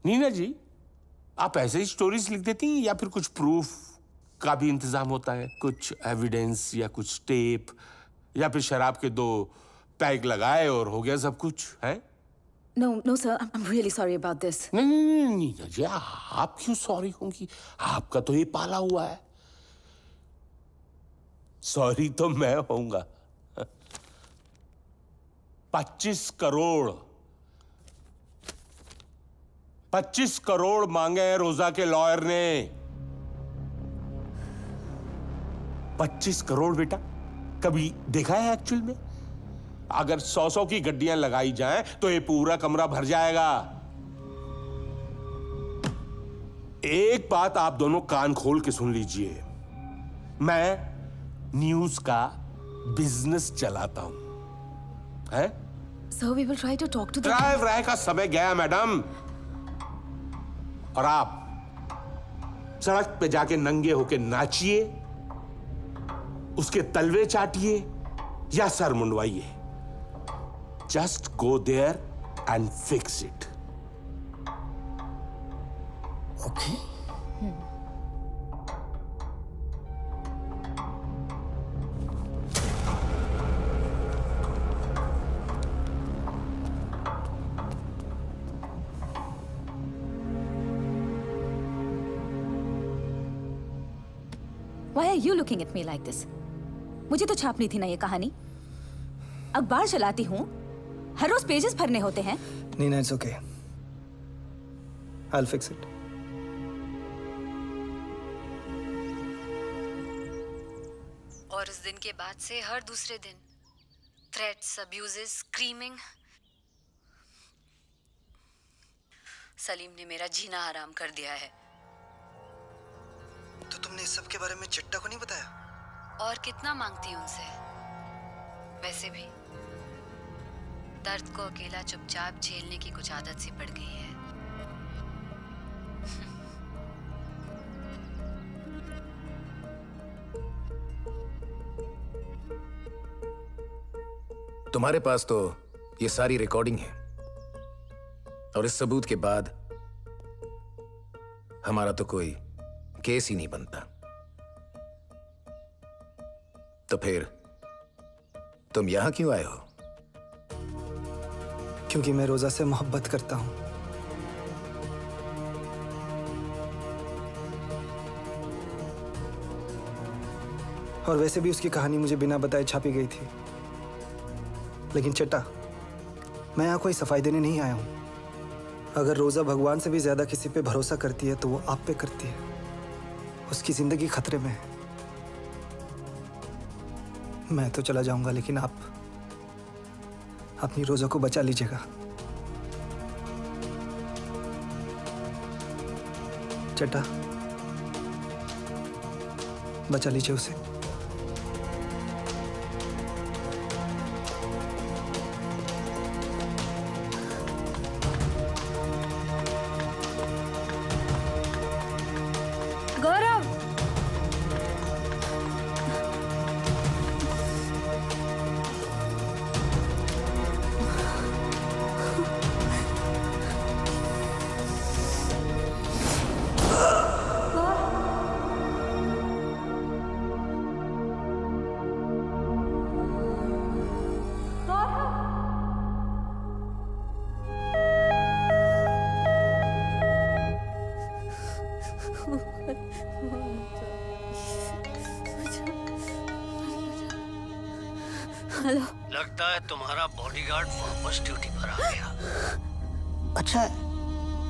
नीना जी, आप ऐसे ही स्टोरीज लिख देती हैं या फिर कुछ प्रूफ का भी इंतजाम होता है? कुछ एविडेंस या कुछ टेप या फिर शराब के 2 पैक लगाए और हो गया सब कुछ है? No, sir. I'm really sorry about this. नहीं नीना जी, आप क्यों सॉरी होंगी? आपका तो ये पाला हुआ है। सॉरी तो मैं होऊंगा। 25 करोड़ मांगे हैं रोजा के लॉयर ने। 25 करोड़ बेटा, कभी देखा है एक्चुअल में? अगर 100 की गड्डियां लगाई जाएं तो ये पूरा कमरा भर जाएगा। एक बात आप दोनों कान खोल के सुन लीजिए, मैं न्यूज का बिजनेस चलाता हूं, है? Sir, we will try to talk to the... try व्राई का समय गया मैडम, और आप सड़क पे जाके नंगे होके नाचिए, उसके तलवे चाटिए या सर मुंडवाइए। Just go there and fix it. Okay. Why are you looking at me like this? मुझे तो छापनी थी ना ये कहानी। अखबार चलाती हूँ, हर रोज पेजेस भरने होते हैं। Neena, it's okay, I'll fix it. और उस दिन के बाद से हर दूसरे दिन थ्रेट्स, अब्यूजेस, स्क्रीमिंग। सलीम ने मेरा जीना हराम कर दिया है। तो तुमने इस सब के बारे में चिट्टा को नहीं बताया? और कितना मांगती हूँ उनसे? वैसे भी दर्द को अकेला चुपचाप झेलने की कुछ आदत सी पड़ गई है। तुम्हारे पास तो ये सारी रिकॉर्डिंग है, और इस सबूत के बाद हमारा तो कोई केस ही नहीं बनता। तो फिर तुम यहां क्यों आए हो? क्योंकि मैं रोजा से मोहब्बत करता हूं। और वैसे भी उसकी कहानी मुझे बिना बताए छापी गई थी। लेकिन चट्टा, मैं यहाँ कोई सफाई देने नहीं आया हूं। अगर रोजा भगवान से भी ज्यादा किसी पे भरोसा करती है तो वो आप पे करती है। उसकी जिंदगी खतरे में है। मैं तो चला जाऊंगा, लेकिन आप अपनी रोजा को बचा लीजिएगा। चट्टा, बचा लीजिए उसे। गौरव, हेलो। लगता है तुम्हारा बॉडीगार्ड वापस ड्यूटी पर आ गया। अच्छा है,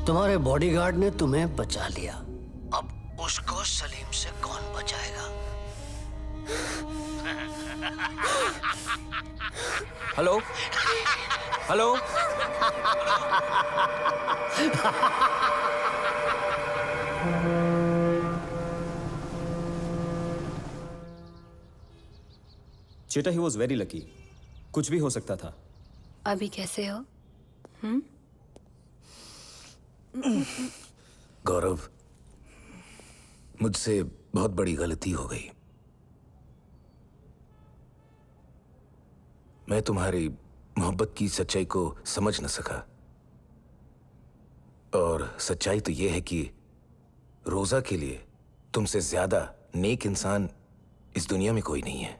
तुम्हारे बॉडीगार्ड ने तुम्हें बचा लिया। अब उसको सलीम से कौन बचाएगा? Hello hello. चेटा, ही वॉज वेरी लकी। कुछ भी हो सकता था। अभी कैसे हो? गौरव, मुझसे बहुत बड़ी गलती हो गई। मैं तुम्हारी मोहब्बत की सच्चाई को समझ न सका। और सच्चाई तो यह है कि रोजा के लिए तुमसे ज्यादा नेक इंसान इस दुनिया में कोई नहीं है।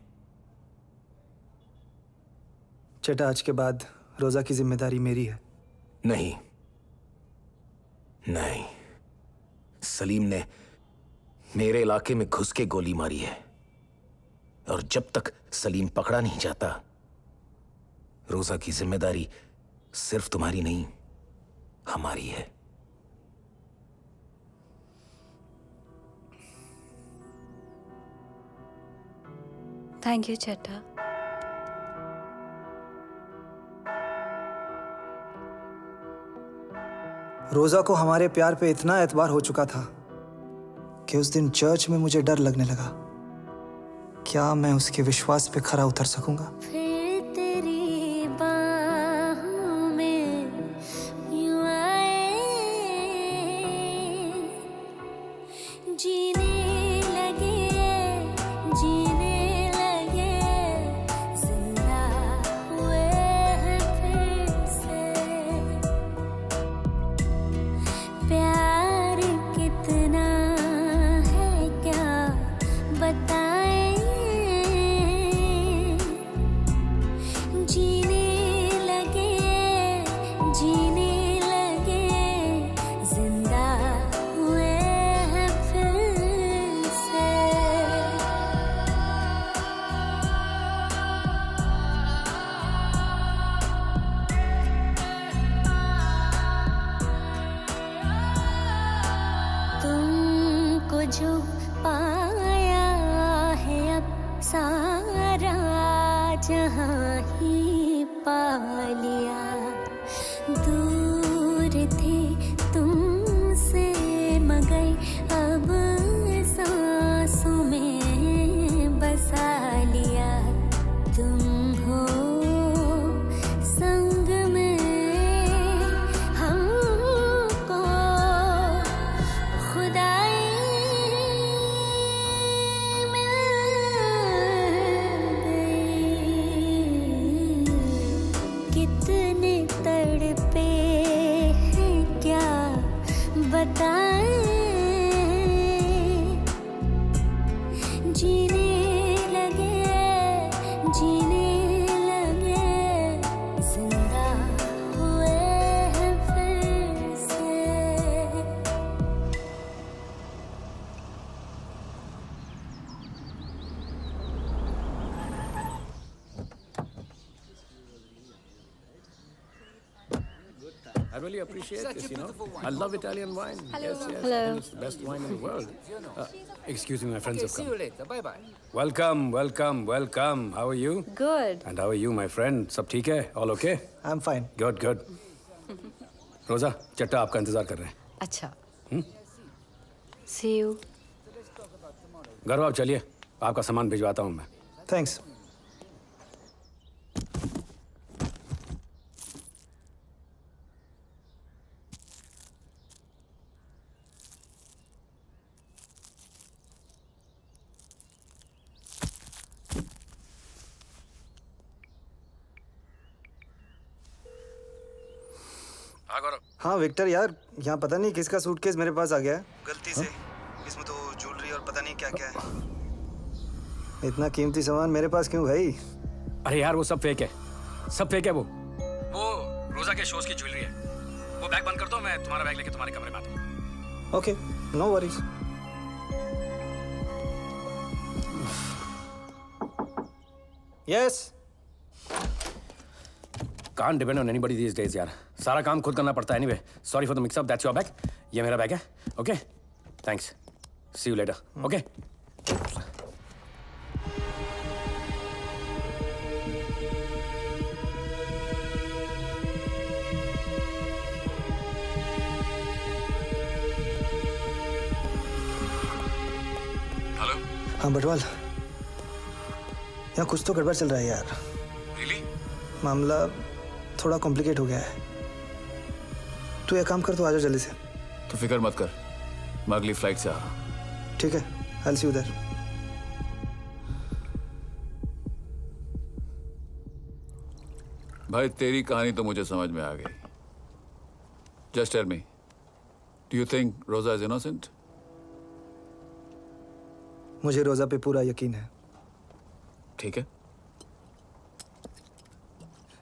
चट्टा, आज के बाद रोजा की जिम्मेदारी मेरी है। नहीं नहीं, सलीम ने मेरे इलाके में घुस के गोली मारी है, और जब तक सलीम पकड़ा नहीं जाता, रोजा की जिम्मेदारी सिर्फ तुम्हारी नहीं, हमारी है। थैंक यू चट्टा। रोजा को हमारे प्यार पे इतना एतबार हो चुका था कि उस दिन चर्च में मुझे डर लगने लगा। क्या मैं उसके विश्वास पे खरा उतर सकूंगा? फिर तेरी बाहों में यूं आए, जीने लगे, जीने लगे, जिंदा हुए हैं फिर से। प्यार कितना है क्या बताएं, जीने लगे, जीने लगे, जिंदा हुए हैं फिर से। तुमको जो पाया है अब सारा जहां ही पा लिया। दूर थे तुमसे मगर अब सांसों में बसा लिया। तुम हो संग में हमको खुदाई मिल गई। कितने तड़पे हैं क्या बताएं, जीने लगे, जीने लगे, जिंदा हुए हैं फिर से। I really appreciate this, you know. I love Italian wine. Yes, yes. Hello. I think it's the best wine in the world. Excuse me, my friends have come. See you later. Bye bye. Welcome, welcome, welcome. How are you? Good. And how are you, my friend? सब ठीक है? All okay? I'm fine. Good, good. रोजा, चट्टा आपका इंतजार कर रहे हैं. अच्छा। See you. घर आप चलिए, आपका सामान भिजवाता हूँ मैं. Thanks. हाँ गौरव. हाँ विक्टर यार, यहाँ पता नहीं किसका सूटकेस मेरे पास आ गया है गलती से। इसमें तो ज्वेलरी और पता नहीं क्या क्या है। इतना कीमती सामान मेरे पास क्यों भाई? अरे यार वो सब फेक है, सब फेक है वो रोजा के शोज की ज्वेलरी है. वो बैग बंद कर दो, मैं तुम्हारा बैग लेके तुम्हारे कमरे में आता हूँ. Okay, no worries. Yes. Can't depend on anybody these days यार. सारा काम खुद करना पड़ता है. Anyway, sorry for the mix-up. That's your bag. ये मेरा बैग है. Okay? Thanks. See you later. Okay? Hello. हाँ बटवाल, यहाँ कुछ तो गड़बड़ चल रहा है यार। Really? मामला थोड़ा कॉम्प्लिकेट हो गया है। तू एक काम कर, तो आजा जल्दी से। तो फिक्र मत कर, मैं अगली फ्लाइट से आ रहा हूँ. ठीक है, I'll see you there. भाई तेरी कहानी तो मुझे समझ में आ गई. Just tell me, do you think Roza is innocent? मुझे रोजा पे पूरा यकीन है। ठीक है.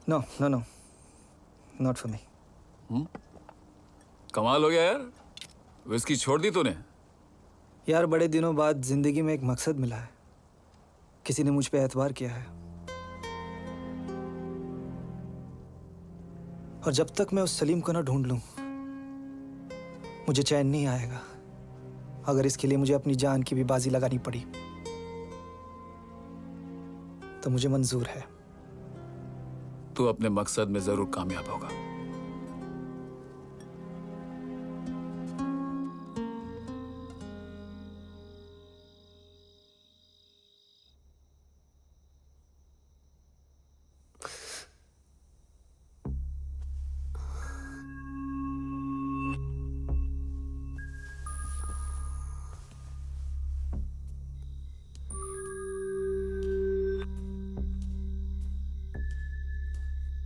No no no, not for me. कमाल हो गया यार, विस्की छोड़ दी तूने? यार बड़े दिनों बाद जिंदगी में एक मकसद मिला है। किसी ने मुझ पे एतबार किया है, और जब तक मैं उस सलीम को ना ढूंढ लूं, मुझे चैन नहीं आएगा। अगर इसके लिए मुझे अपनी जान की भी बाजी लगानी पड़ी तो मुझे मंजूर है। तू अपने मकसद में जरूर कामयाब होगा।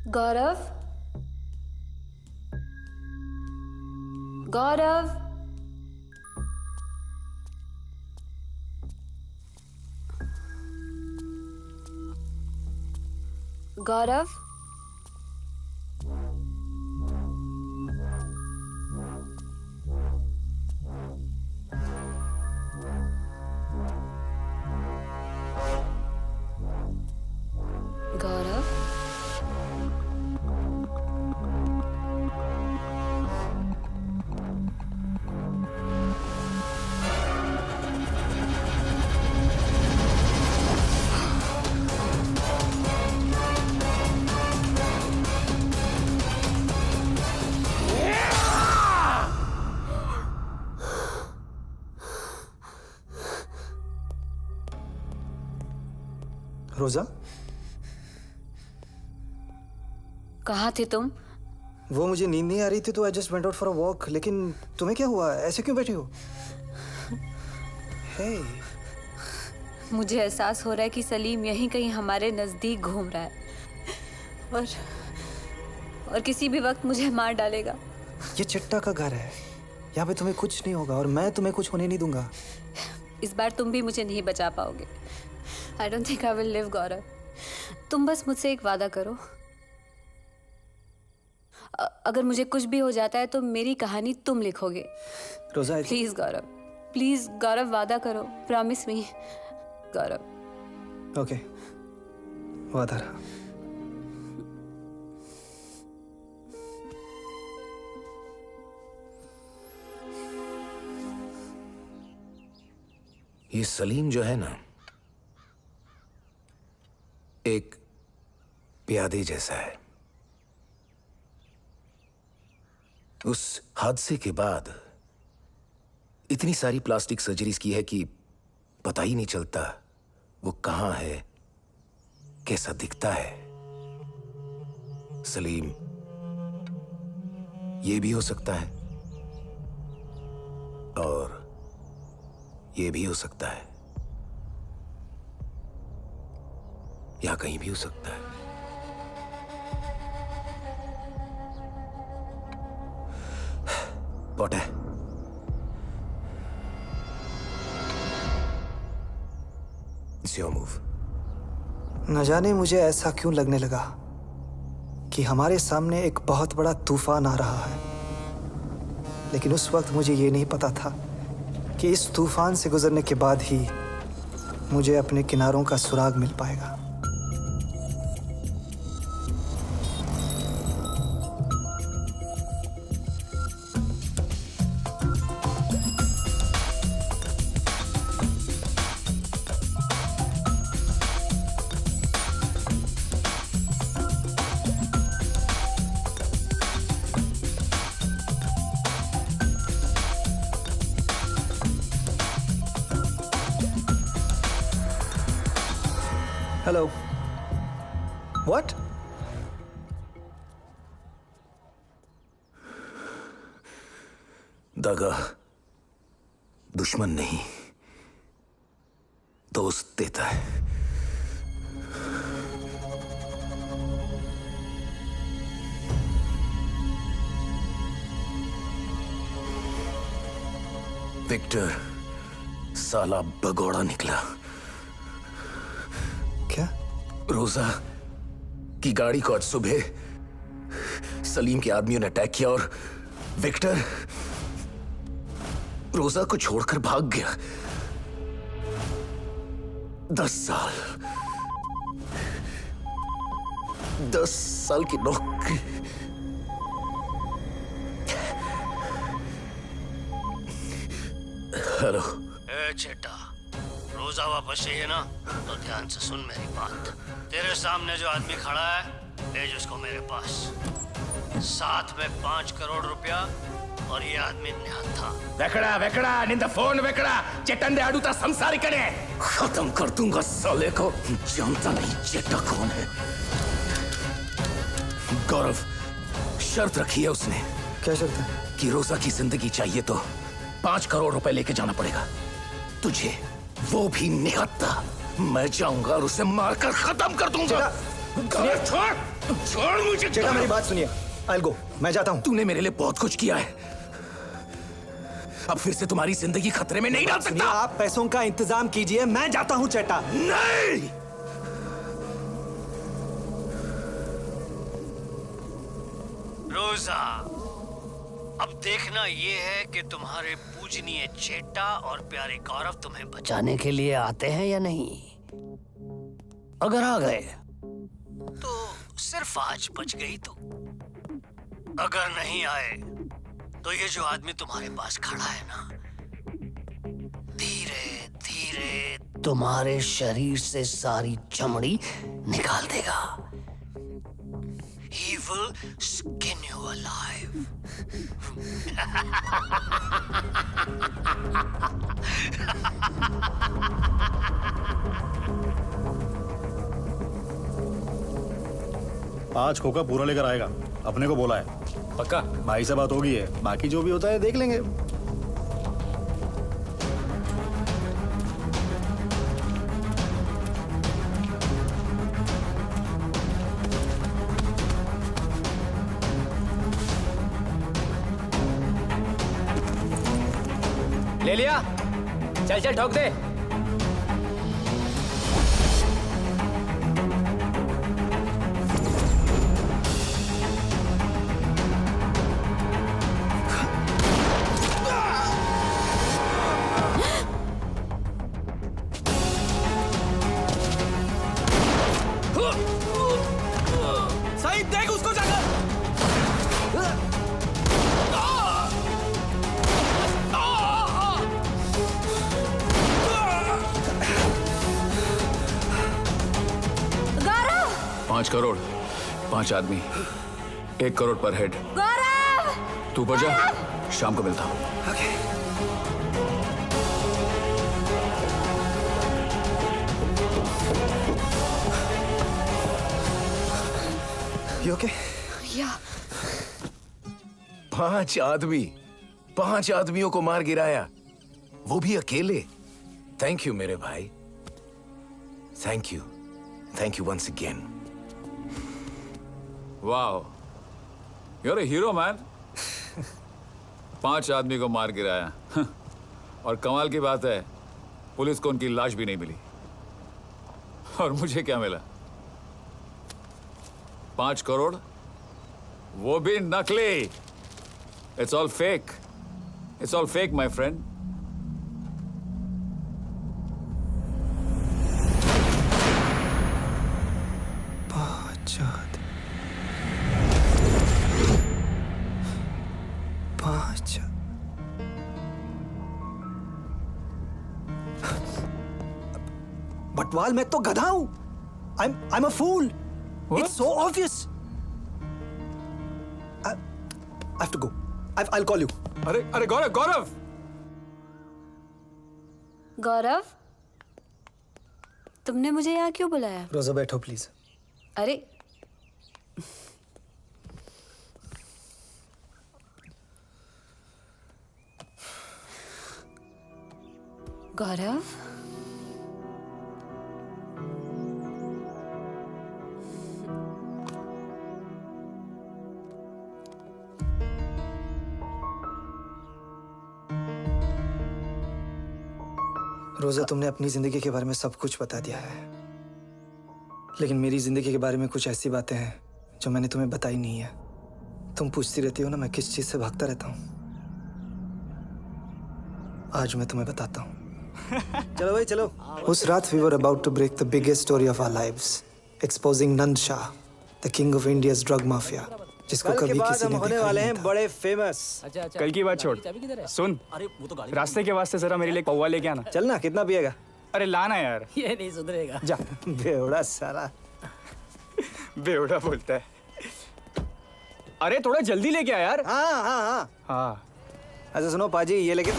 गौरव, गौरव, गौरव, गौरव, रोजा, कहाँ थे तुम? वो मुझे नींद नहीं आ रही थी तो I just went out for a walk. लेकिन तुम्हें क्या हुआ? ऐसे क्यों बैठी हो? हे, मुझे एहसास हो रहा है कि सलीम यहीं कहीं हमारे नजदीक घूम रहा है और किसी भी वक्त मुझे मार डालेगा। ये चिट्टा का घर है, यहाँ पे तुम्हें कुछ नहीं होगा और मैं तुम्हें कुछ होने नहीं दूंगा। इस बार तुम भी मुझे नहीं बचा पाओगे। I don't think I will live Gaurav. तुम बस मुझसे एक वादा करो, अगर मुझे कुछ भी हो जाता है तो मेरी कहानी तुम लिखोगे। रोजा, प्लीज गौरव, प्लीज गौरव, वादा करो, प्रॉमिस मी गौरव। ओके, वादा रहा। ये सलीम जो है ना, एक प्यादे जैसा है। उस हादसे के बाद इतनी सारी प्लास्टिक सर्जरीज की है कि पता ही नहीं चलता वो कहां है, कैसा दिखता है। सलीम ये भी हो सकता है और ये भी हो सकता है, या कहीं भी हो सकता है। What है? It's your move. न जाने मुझे ऐसा क्यों लगने लगा कि हमारे सामने एक बहुत बड़ा तूफान आ रहा है, लेकिन उस वक्त मुझे ये नहीं पता था कि इस तूफान से गुजरने के बाद ही मुझे अपने किनारों का सुराग मिल पाएगा। Hello, what? दगा दुश्मन नहीं, दोस्त देता है। विक्टर साला भगोड़ा निकला। क्या? रोजा की गाड़ी को आज सुबह सलीम के आदमियों ने अटैक किया और विक्टर रोजा को छोड़कर भाग गया। 10 साल की नौकरी। हेलो। चेटा, रोजा वापस चाहिए ना तो ध्यान से सुन मेरी बात। तेरे सामने जो आदमी खड़ा है, भेज उसको मेरे पास। साथ में 5 करोड़ रुपया और ये आदमी निहत था। वेकड़ा निंदा फोन वेकड़ा चेटन दे आडूता संसारी कने खत्म कर दूंगा साले को। जानता नहीं चेटा कौन है। गौरव, शर्त रखी है उसने। क्या शर्त है? कि रोजा की जिंदगी चाहिए तो 5 करोड़ रुपए लेके जाना पड़ेगा तुझे, वो भी निहत्ता। मैं जाऊंगा और उसे मारकर खत्म कर दूंगा। छोड़ मुझे। चेटा मेरी बात सुनिए, I'll go, मैं जाता हूँ। तूने मेरे लिए बहुत कुछ किया है, अब फिर से तुम्हारी जिंदगी खतरे में नहीं डाल सकता। आप पैसों का इंतजाम कीजिए, मैं जाता हूँ चेटा। नहीं, रोजा, अब देखना ये है कि तुम्हारे पूजनीय चेटा और प्यारे गौरव तुम्हें बचाने के लिए आते हैं या नहीं। अगर आ गए तो सिर्फ आज बच गई तो, अगर नहीं आए तो ये जो आदमी तुम्हारे पास खड़ा है ना, धीरे धीरे तुम्हारे शरीर से सारी चमड़ी निकाल देगा। He will skin you alive. आज खोखा पूरा लेकर आएगा, अपने को बोला है। पक्का? भाई से बात होगी है, बाकी जो भी होता है देख लेंगे। ले लिया, चल चल ठोक दे। सही देख उसको जाकर। गौरव! 5 करोड़, 5 आदमी, 1 करोड़ पर हेड। गौरव! तू ऊपर जा, शाम को मिलता हूँ। You okay? या 5 आदमी, 5 आदमियों को मार गिराया, वो भी अकेले। थैंक यू मेरे भाई, थैंक यू वंस अगेन। वाह, you're a hero man। 5 आदमी को मार गिराया और कमाल की बात है, पुलिस को उनकी लाश भी नहीं मिली। और मुझे क्या मिला? 5 करोड़, वो भी नकली। It's all fake. It's all fake, my friend. Batwal, मैं तो गधा हूं। I'm a fool. It's so obvious. I have to go. I'll call you. अरे गौरव, गौरव! गौरव, तुमने मुझे यहाँ क्यों बुलाया? रोजा बैठो प्लीज। अरे गौरव, रोजा, तुमने अपनी जिंदगी के बारे में सब कुछ बता दिया है, लेकिन मेरी जिंदगी के बारे में कुछ ऐसी बातें हैं जो मैंने तुम्हें बताई नहीं है। तुम पूछती रहती हो ना मैं किस चीज से भागता रहता हूँ। आज मैं तुम्हें बताता हूँ। चलो भाई चलो। उस रात we were about to break the biggest story of our lives, exposing Nand Shah, the king of India's drug mafia, जिसको कभी किसी ने होने देखा वाले ही हैं नहीं था। बड़े फेमस। कल की बात छोड़, सुन, रास्ते के वास्ते जरा मेरे लिए पौवा लेके आना। चलना, कितना पिएगा? अरे लाना यार। ये नहीं सुधरेगा। जा। बेवड़ा साला। बेवड़ा बोलता है। अरे थोड़ा जल्दी लेके आ यार। हाँ हाँ हाँ हाँ। अच्छा सुनो पाजी, ये लेके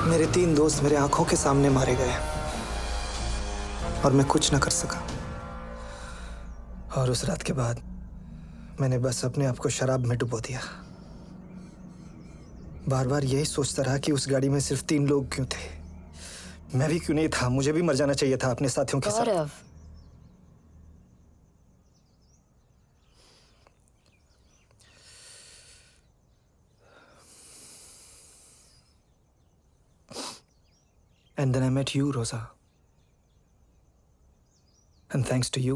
मेरे 3 दोस्त मेरे आंखों के सामने मारे गए और मैं कुछ ना कर सका। और उस रात के बाद मैंने बस अपने आप को शराब में डुबो दिया। बार बार यही सोचता रहा कि उस गाड़ी में सिर्फ 3 लोग क्यों थे। मैं भी क्यों नहीं था? मुझे भी मर जाना चाहिए था अपने साथियों के साथ। गौरव, And then I met you, Rosa. And thanks to you,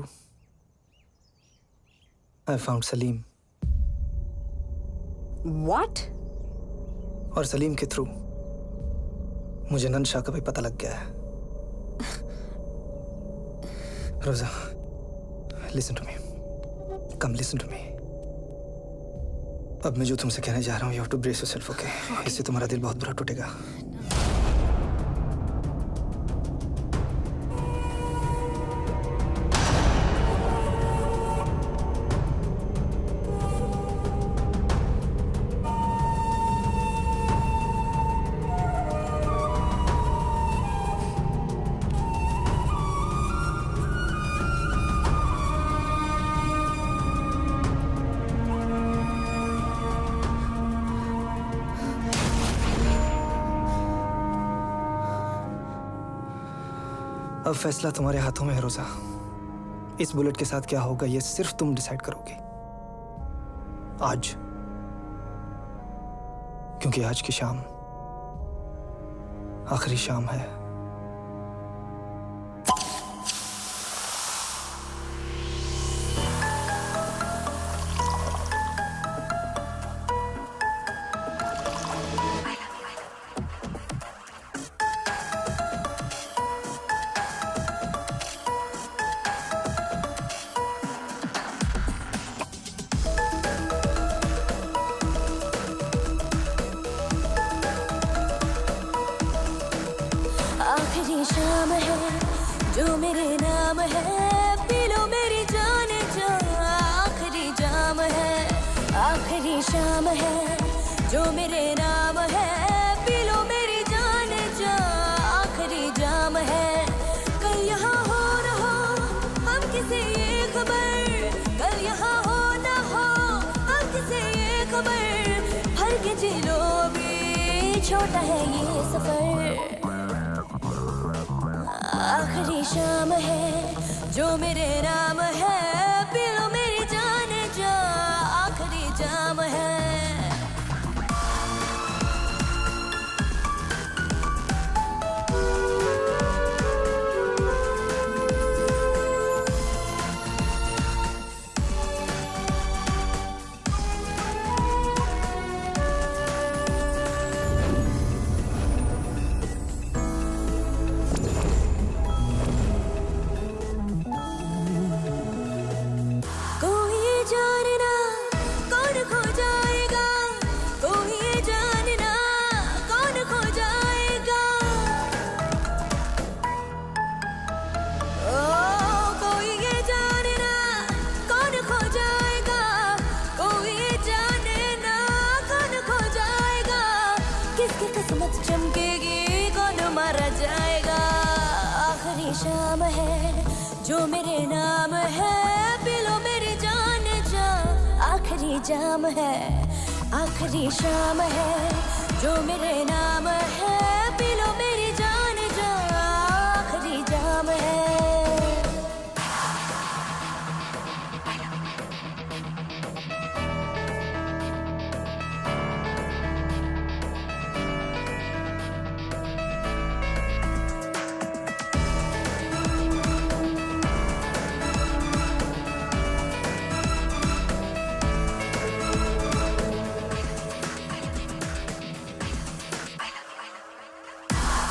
I found Salim. What? और सलीम के थ्रू मुझे नंशा का भी पता लग गया है। रोजा, listen to me. Come listen to me. अब मैं जो तुमसे कहने जा रहा हूँ, you have to brace yourself, okay? इससे तुम्हारा दिल बहुत बुरा टूटेगा। अब फैसला तुम्हारे हाथों में है रोजा। इस बुलेट के साथ क्या होगा ये सिर्फ तुम डिसाइड करोगे आज, क्योंकि आज की शाम आखिरी शाम है। आखिरी शाम है जो मेरे नाम है, पी लो मेरी जान जा। आखिरी जाम है, आखिरी शाम है जो मेरे नाम है, पी लो मेरी जान जा। आखिरी जाम है, कल यहाँ हो न हो हम किसे ये खबर, कल यहाँ हो न हो हम किसे ये खबर, भर के जी लो भी छोटा है ये सफर। आखिरी शाम है जो मेरे नाम है, पी लो मेरी जान जा। आखिरी जाम है। किस्मत चमकेगी, कौन मारा जाएगा। आखिरी शाम है जो मेरे नाम है, पी लो मेरी जान जा। आखिरी जाम है, आखिरी शाम है जो मेरे नाम है, पी लो मेरी जान जा। आखिरी जाम है।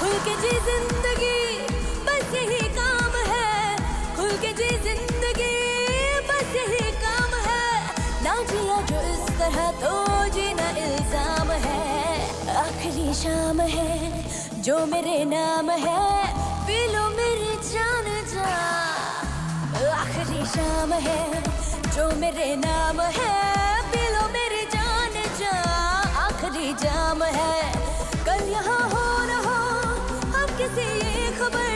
खुल के जी जिंदगी बस यही काम है, खुल के जी जिंदगी बस यही काम है। ना जिया जो इस तरह तो जीना इल्जाम है। आखिरी शाम है जो मेरे नाम है, पी लो मेरी जान जा। आखिरी शाम है जो मेरे नाम है, पी लो मेरी जान जा। आखिरी जाम है, कल यहाँ हो न हो हम किसे ये खबर,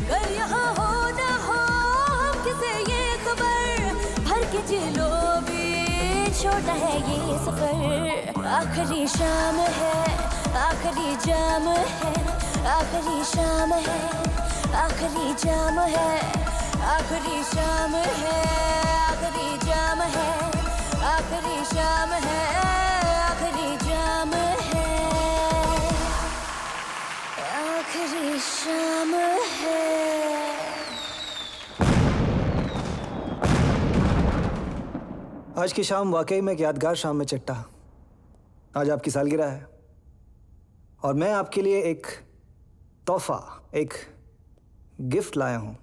कल यहाँ हो न हो हम किसे ये खबर, भर के जी लो भी छोटा है ये सफर, आखिरी शाम है, आखिरी जाम है, आखिरी शाम है, आखिरी जाम है, आखिरी शाम है, आखिरी जाम है, आखिरी शाम है, आखिरी जाम है, आखिरी शाम है। आज की शाम वाकई में एक यादगार शाम में चिट्टा। आज आपकी सालगिरह है और मैं आपके लिए एक तोहफा, एक गिफ्ट लाया हूं।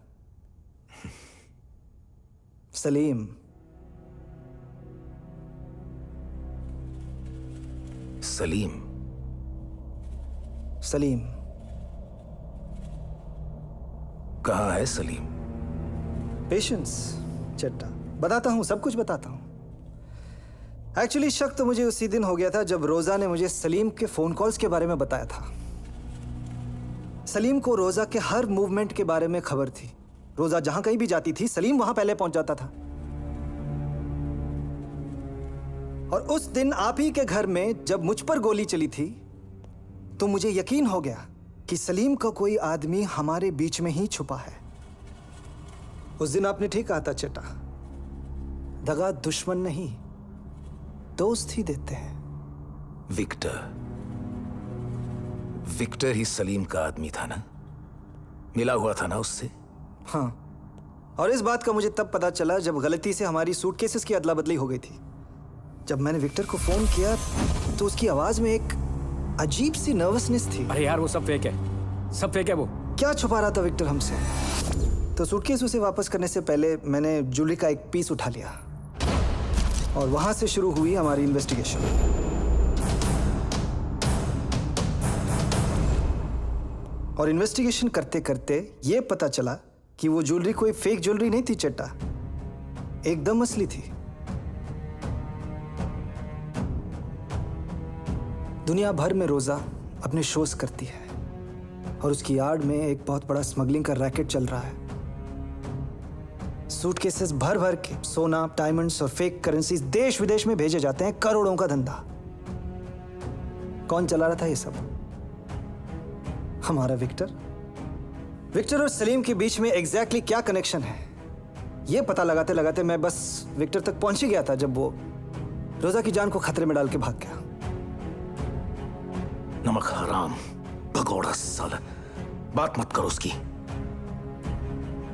सलीम। सलीम? सलीम। कहाँ है सलीम? पेशेंस चिट्टा, बताता हूं, सब कुछ बताता हूं। एक्चुअली शक तो मुझे उसी दिन हो गया था जब रोजा ने मुझे सलीम के फोन कॉल्स के बारे में बताया था। सलीम को रोजा के हर मूवमेंट के बारे में खबर थी। रोजा जहां कहीं भी जाती थी, सलीम वहां पहले पहुंच जाता था। और उस दिन आप ही के घर में जब मुझ पर गोली चली थी तो मुझे यकीन हो गया कि सलीम का कोई आदमी हमारे बीच में ही छुपा है। उस दिन आपने ठीक कहा था चिट्टा, दगा दुश्मन नहीं दोस्त ही देते हैं। विक्टर, विक्टर ही सलीम का आदमी था ना? मिला हुआ था ना उससे? हाँ, और इस बात का मुझे तब पता चला जब गलती से हमारी सूटकेसेस की अदला बदली हो गई थी। जब मैंने विक्टर को फोन किया तो उसकी आवाज में एक अजीब सी नर्वसनेस थी। अरे यार वो सब फेक है, सब फेक है। वो क्या छुपा रहा था विक्टर हमसे? तो सूटकेस उसे वापस करने से पहले मैंने ज्वेलरी का एक पीस उठा लिया और वहां से शुरू हुई हमारी इन्वेस्टिगेशन। और इन्वेस्टिगेशन करते करते ये पता चला कि वो ज्वेलरी कोई फेक ज्वेलरी नहीं थी चिट्टा, एकदम असली थी। दुनिया भर में रोजा अपने शोज करती है और उसकी आड़ में एक बहुत बड़ा स्मगलिंग का रैकेट चल रहा है। सूटकेसेस भर भर के सोना, डायमंड्स और फेक करेंसीज देश विदेश में भेजे जाते हैं। करोड़ों का धंधा। कौन चला रहा था ये सब? हमारा विक्टर। विक्टर और सलीम के बीच में एग्जैक्टली क्या कनेक्शन है ये पता लगाते लगाते मैं बस विक्टर तक पहुंच ही गया था जब वो रोजा की जान को खतरे में डाल के भाग गया। नमक हराम, भगोड़ा साला, बात मत करो उसकी।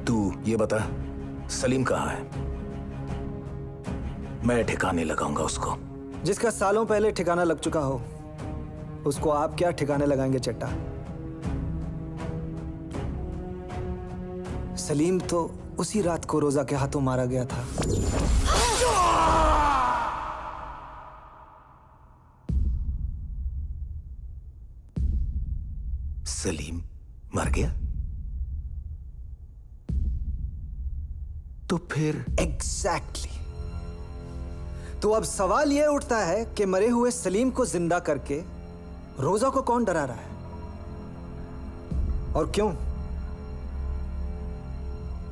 तू ये बता सलीम कहाँ है? मैं ठिकाने लगाऊंगा उसको। जिसका सालों पहले ठिकाना लग चुका हो उसको आप क्या ठिकाने लगाएंगे चट्टा? सलीम तो उसी रात को रोजा के हाथों मारा गया था। सलीम मर गया? तो फिर एग्जैक्टली। तो अब सवाल यह उठता है कि मरे हुए सलीम को जिंदा करके रोजा को कौन डरा रहा है और क्यों?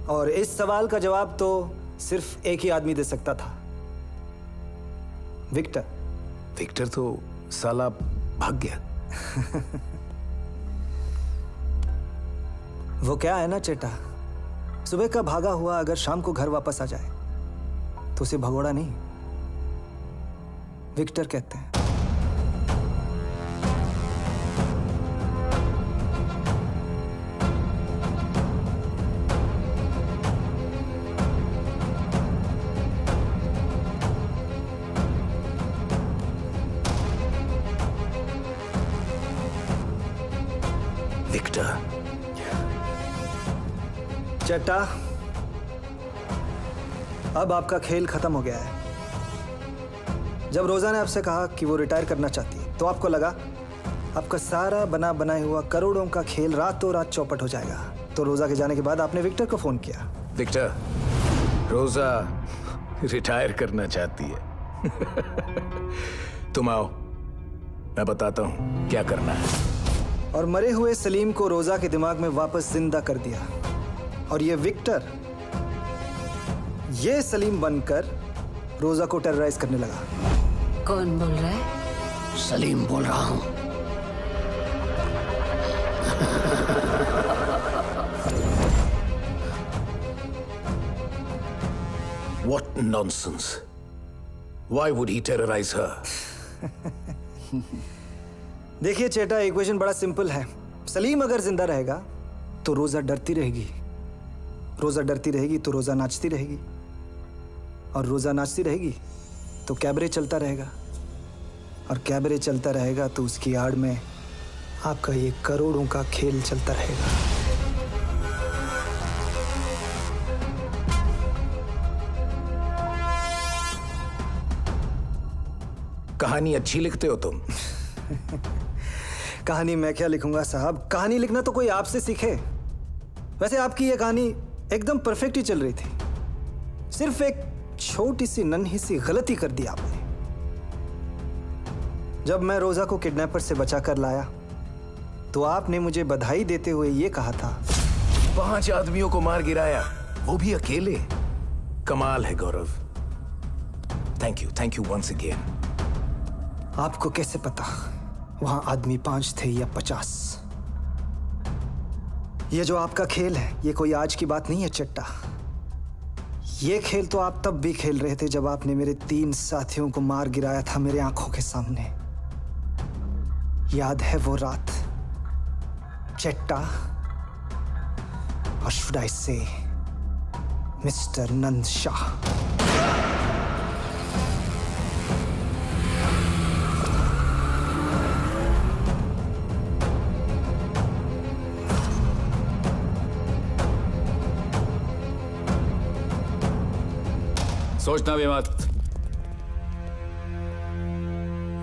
और इस सवाल का जवाब तो सिर्फ एक ही आदमी दे सकता था, विक्टर। विक्टर तो साला भाग गया। वो क्या है ना चेटा, सुबह का भागा हुआ अगर शाम को घर वापस आ जाए तो उसे भगोड़ा नहीं, विक्टर कहते हैं। विक्टर। चट्टा, अब आपका खेल खत्म हो गया है। जब रोजा ने आपसे कहा कि वो रिटायर करना चाहती है तो आपको लगा आपका सारा बना बनाया हुआ करोड़ों का खेल रातों रात चौपट हो जाएगा। तो रोजा के जाने के बाद आपने विक्टर को फोन किया। विक्टर, रोजा रिटायर करना चाहती है। तुम आओ, मैं बताता हूं क्या करना है। और मरे हुए सलीम को रोजा के दिमाग में वापस जिंदा कर दिया और ये विक्टर, ये सलीम बनकर रोजा को टेरराइज करने लगा। कौन बोल रहा है? सलीम बोल रहा हूँ। What nonsense! Why would he terrorize her? देखिए चेटा, इक्वेशन बड़ा सिंपल है। सलीम अगर जिंदा रहेगा तो रोजा डरती रहेगी, रोजा डरती रहेगी तो रोजा नाचती रहेगी, और रोजा नाचती रहेगी तो कैबरे चलता रहेगा, और कैबरे चलता रहेगा तो उसकी आड़ में आपका ये करोड़ों का खेल चलता रहेगा। कहानी अच्छी लिखते हो तुम। कहानी मैं क्या लिखूंगा साहब, कहानी लिखना तो कोई आपसे सीखे। वैसे आपकी ये कहानी एकदम परफेक्ट ही चल रही थी, सिर्फ एक छोटी सी नन्ही सी गलती कर दी आपने। जब मैं रोजा को किडनैपर से बचा कर लाया तो आपने मुझे बधाई देते हुए ये कहा था, 5 आदमियों को मार गिराया, वो भी अकेले। कमाल है Gaurav. Thank you once again. आपको कैसे पता वहां आदमी 5 थे या 50? ये जो आपका खेल है ये कोई आज की बात नहीं है चट्टा। ये खेल तो आप तब भी खेल रहे थे जब आपने मेरे 3 साथियों को मार गिराया था मेरे आंखों के सामने। याद है वो रात चट्टा? और शुड आई से मिस्टर नंद शाह? सोचना भी मत,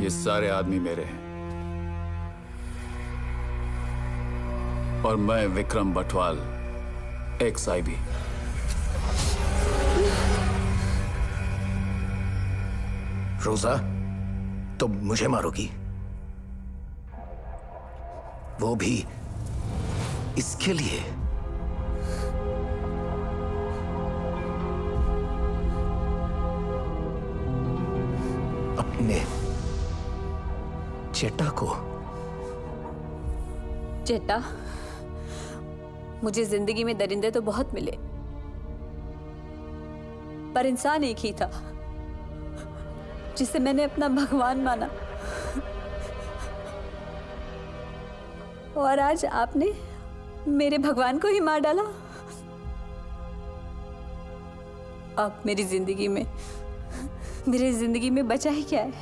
ये सारे आदमी मेरे हैं, और मैं विक्रम बटवाल, एक्स आईबी। रोजा, तुम मुझे मारोगी? वो भी इसके लिए? अपने चेटा को? चेटा, मुझे जिंदगी में दरिंदे तो बहुत मिले, पर इंसान एक ही था जिसे मैंने अपना भगवान माना। और आज आपने मेरे भगवान को ही मार डाला। अब मेरी जिंदगी में बचा ही क्या है?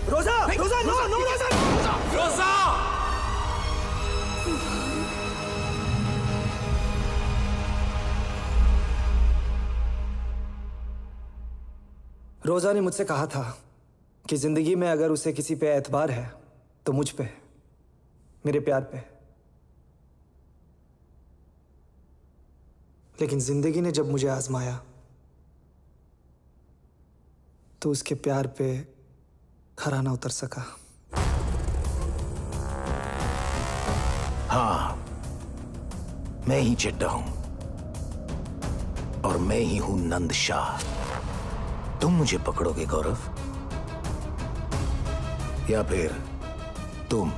रोजा! रोजा! नो! नो! रोजा! रोजा! रोजा ने मुझसे कहा था कि जिंदगी में अगर उसे किसी पे एतबार है तो मुझ पे, मेरे प्यार पे। लेकिन जिंदगी ने जब मुझे आजमाया तो उसके प्यार पे खरा ना उतर सका। हाँ, मैं ही चड्डा हूं, और मैं ही हूं नंद शाह। तुम मुझे पकड़ोगे गौरव, या फिर तुम,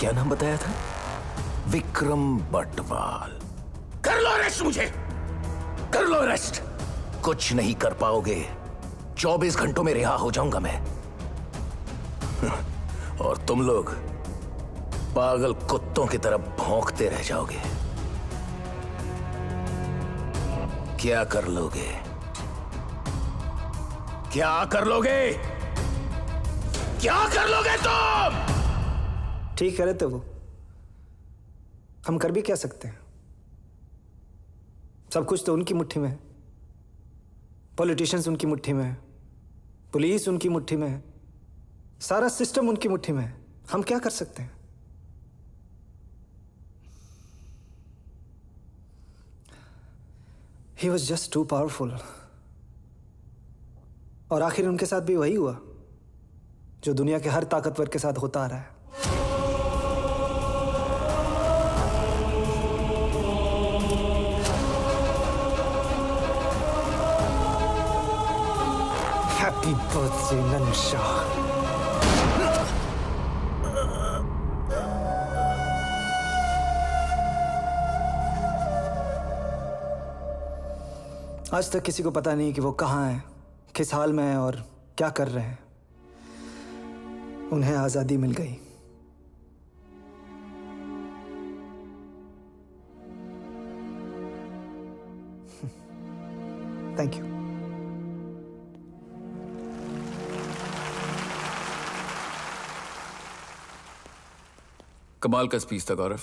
क्या नाम बताया था? विक्रम बटवाल। कर लो अरेस्ट, मुझे कर लो अरेस्ट। कुछ नहीं कर पाओगे, 24 घंटों में रिहा हो जाऊंगा मैं। और तुम लोग पागल कुत्तों की तरह भौंकते रह जाओगे। क्या कर लोगे? क्या कर लोगे? क्या कर लोगे तुम? ठीक कह रहे थे वो, हम कर भी क्या सकते हैं? सब कुछ तो उनकी मुट्ठी में है। पॉलिटिशियंस उनकी मुट्ठी में है, पुलिस उनकी मुट्ठी में है, सारा सिस्टम उनकी मुट्ठी में है। हम क्या कर सकते हैं? He was just too powerful। और आखिर उनके साथ भी वही हुआ जो दुनिया के हर ताकतवर के साथ होता आ रहा है। Happy birthday Nansha. आज तक किसी को पता नहीं कि वो कहाँ हैं, किस हाल में हैं और क्या कर रहे हैं। उन्हें आजादी मिल गई। Thank you. कमाल का स्पीच था गौरव।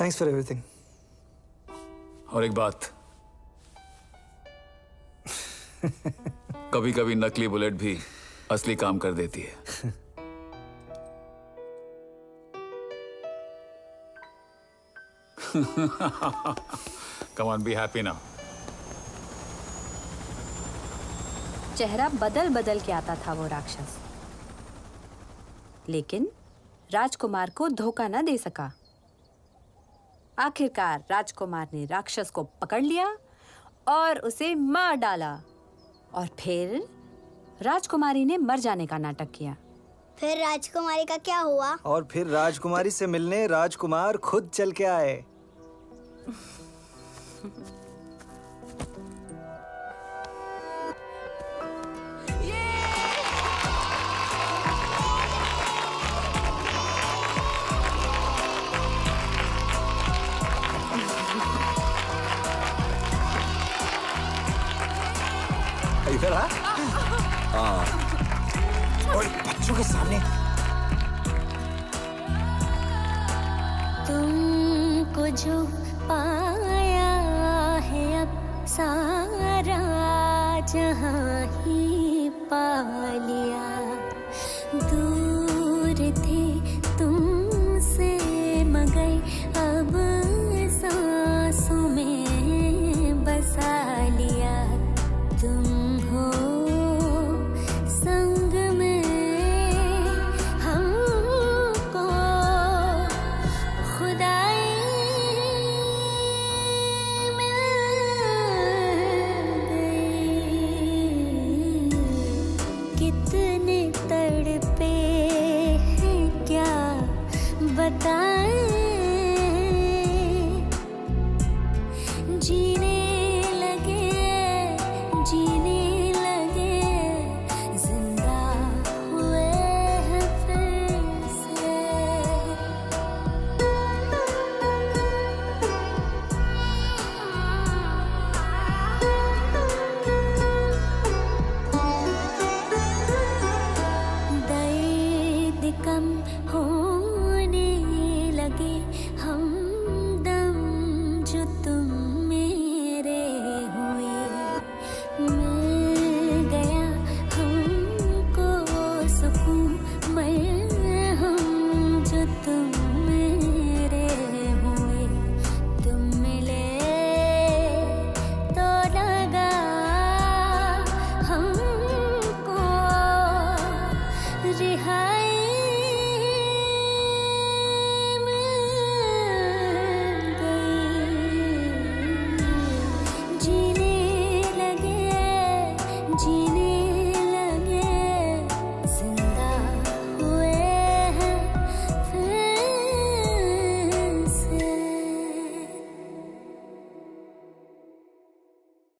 Thanks for everything. और एक बात, कभी कभी नकली बुलेट भी असली काम कर देती है। Come on, be happy now. चेहरा बदल बदल के आता था वो राक्षस, लेकिन राजकुमार को धोखा न दे सका। आखिरकार राजकुमार ने राक्षस को पकड़ लिया और उसे मार डाला, और फिर राजकुमारी ने मर जाने का नाटक किया। फिर राजकुमारी का क्या हुआ? और फिर राजकुमारी से मिलने राजकुमार खुद चल के आए। इधर आ। हाँ। और बच्चों के सामने। तुमको जो पाया है अब सारा जहां ही पा लिया। दूर थे तुमसे मगर अब सांसों में बसा लिया। तुम हो संग में हमको खुदाई मिल गई। कितने तड़पे हैं क्या बताएं। जीने जिंदा हुए हैं फिर से। दर्द कम होने लगे हमदम जो तुम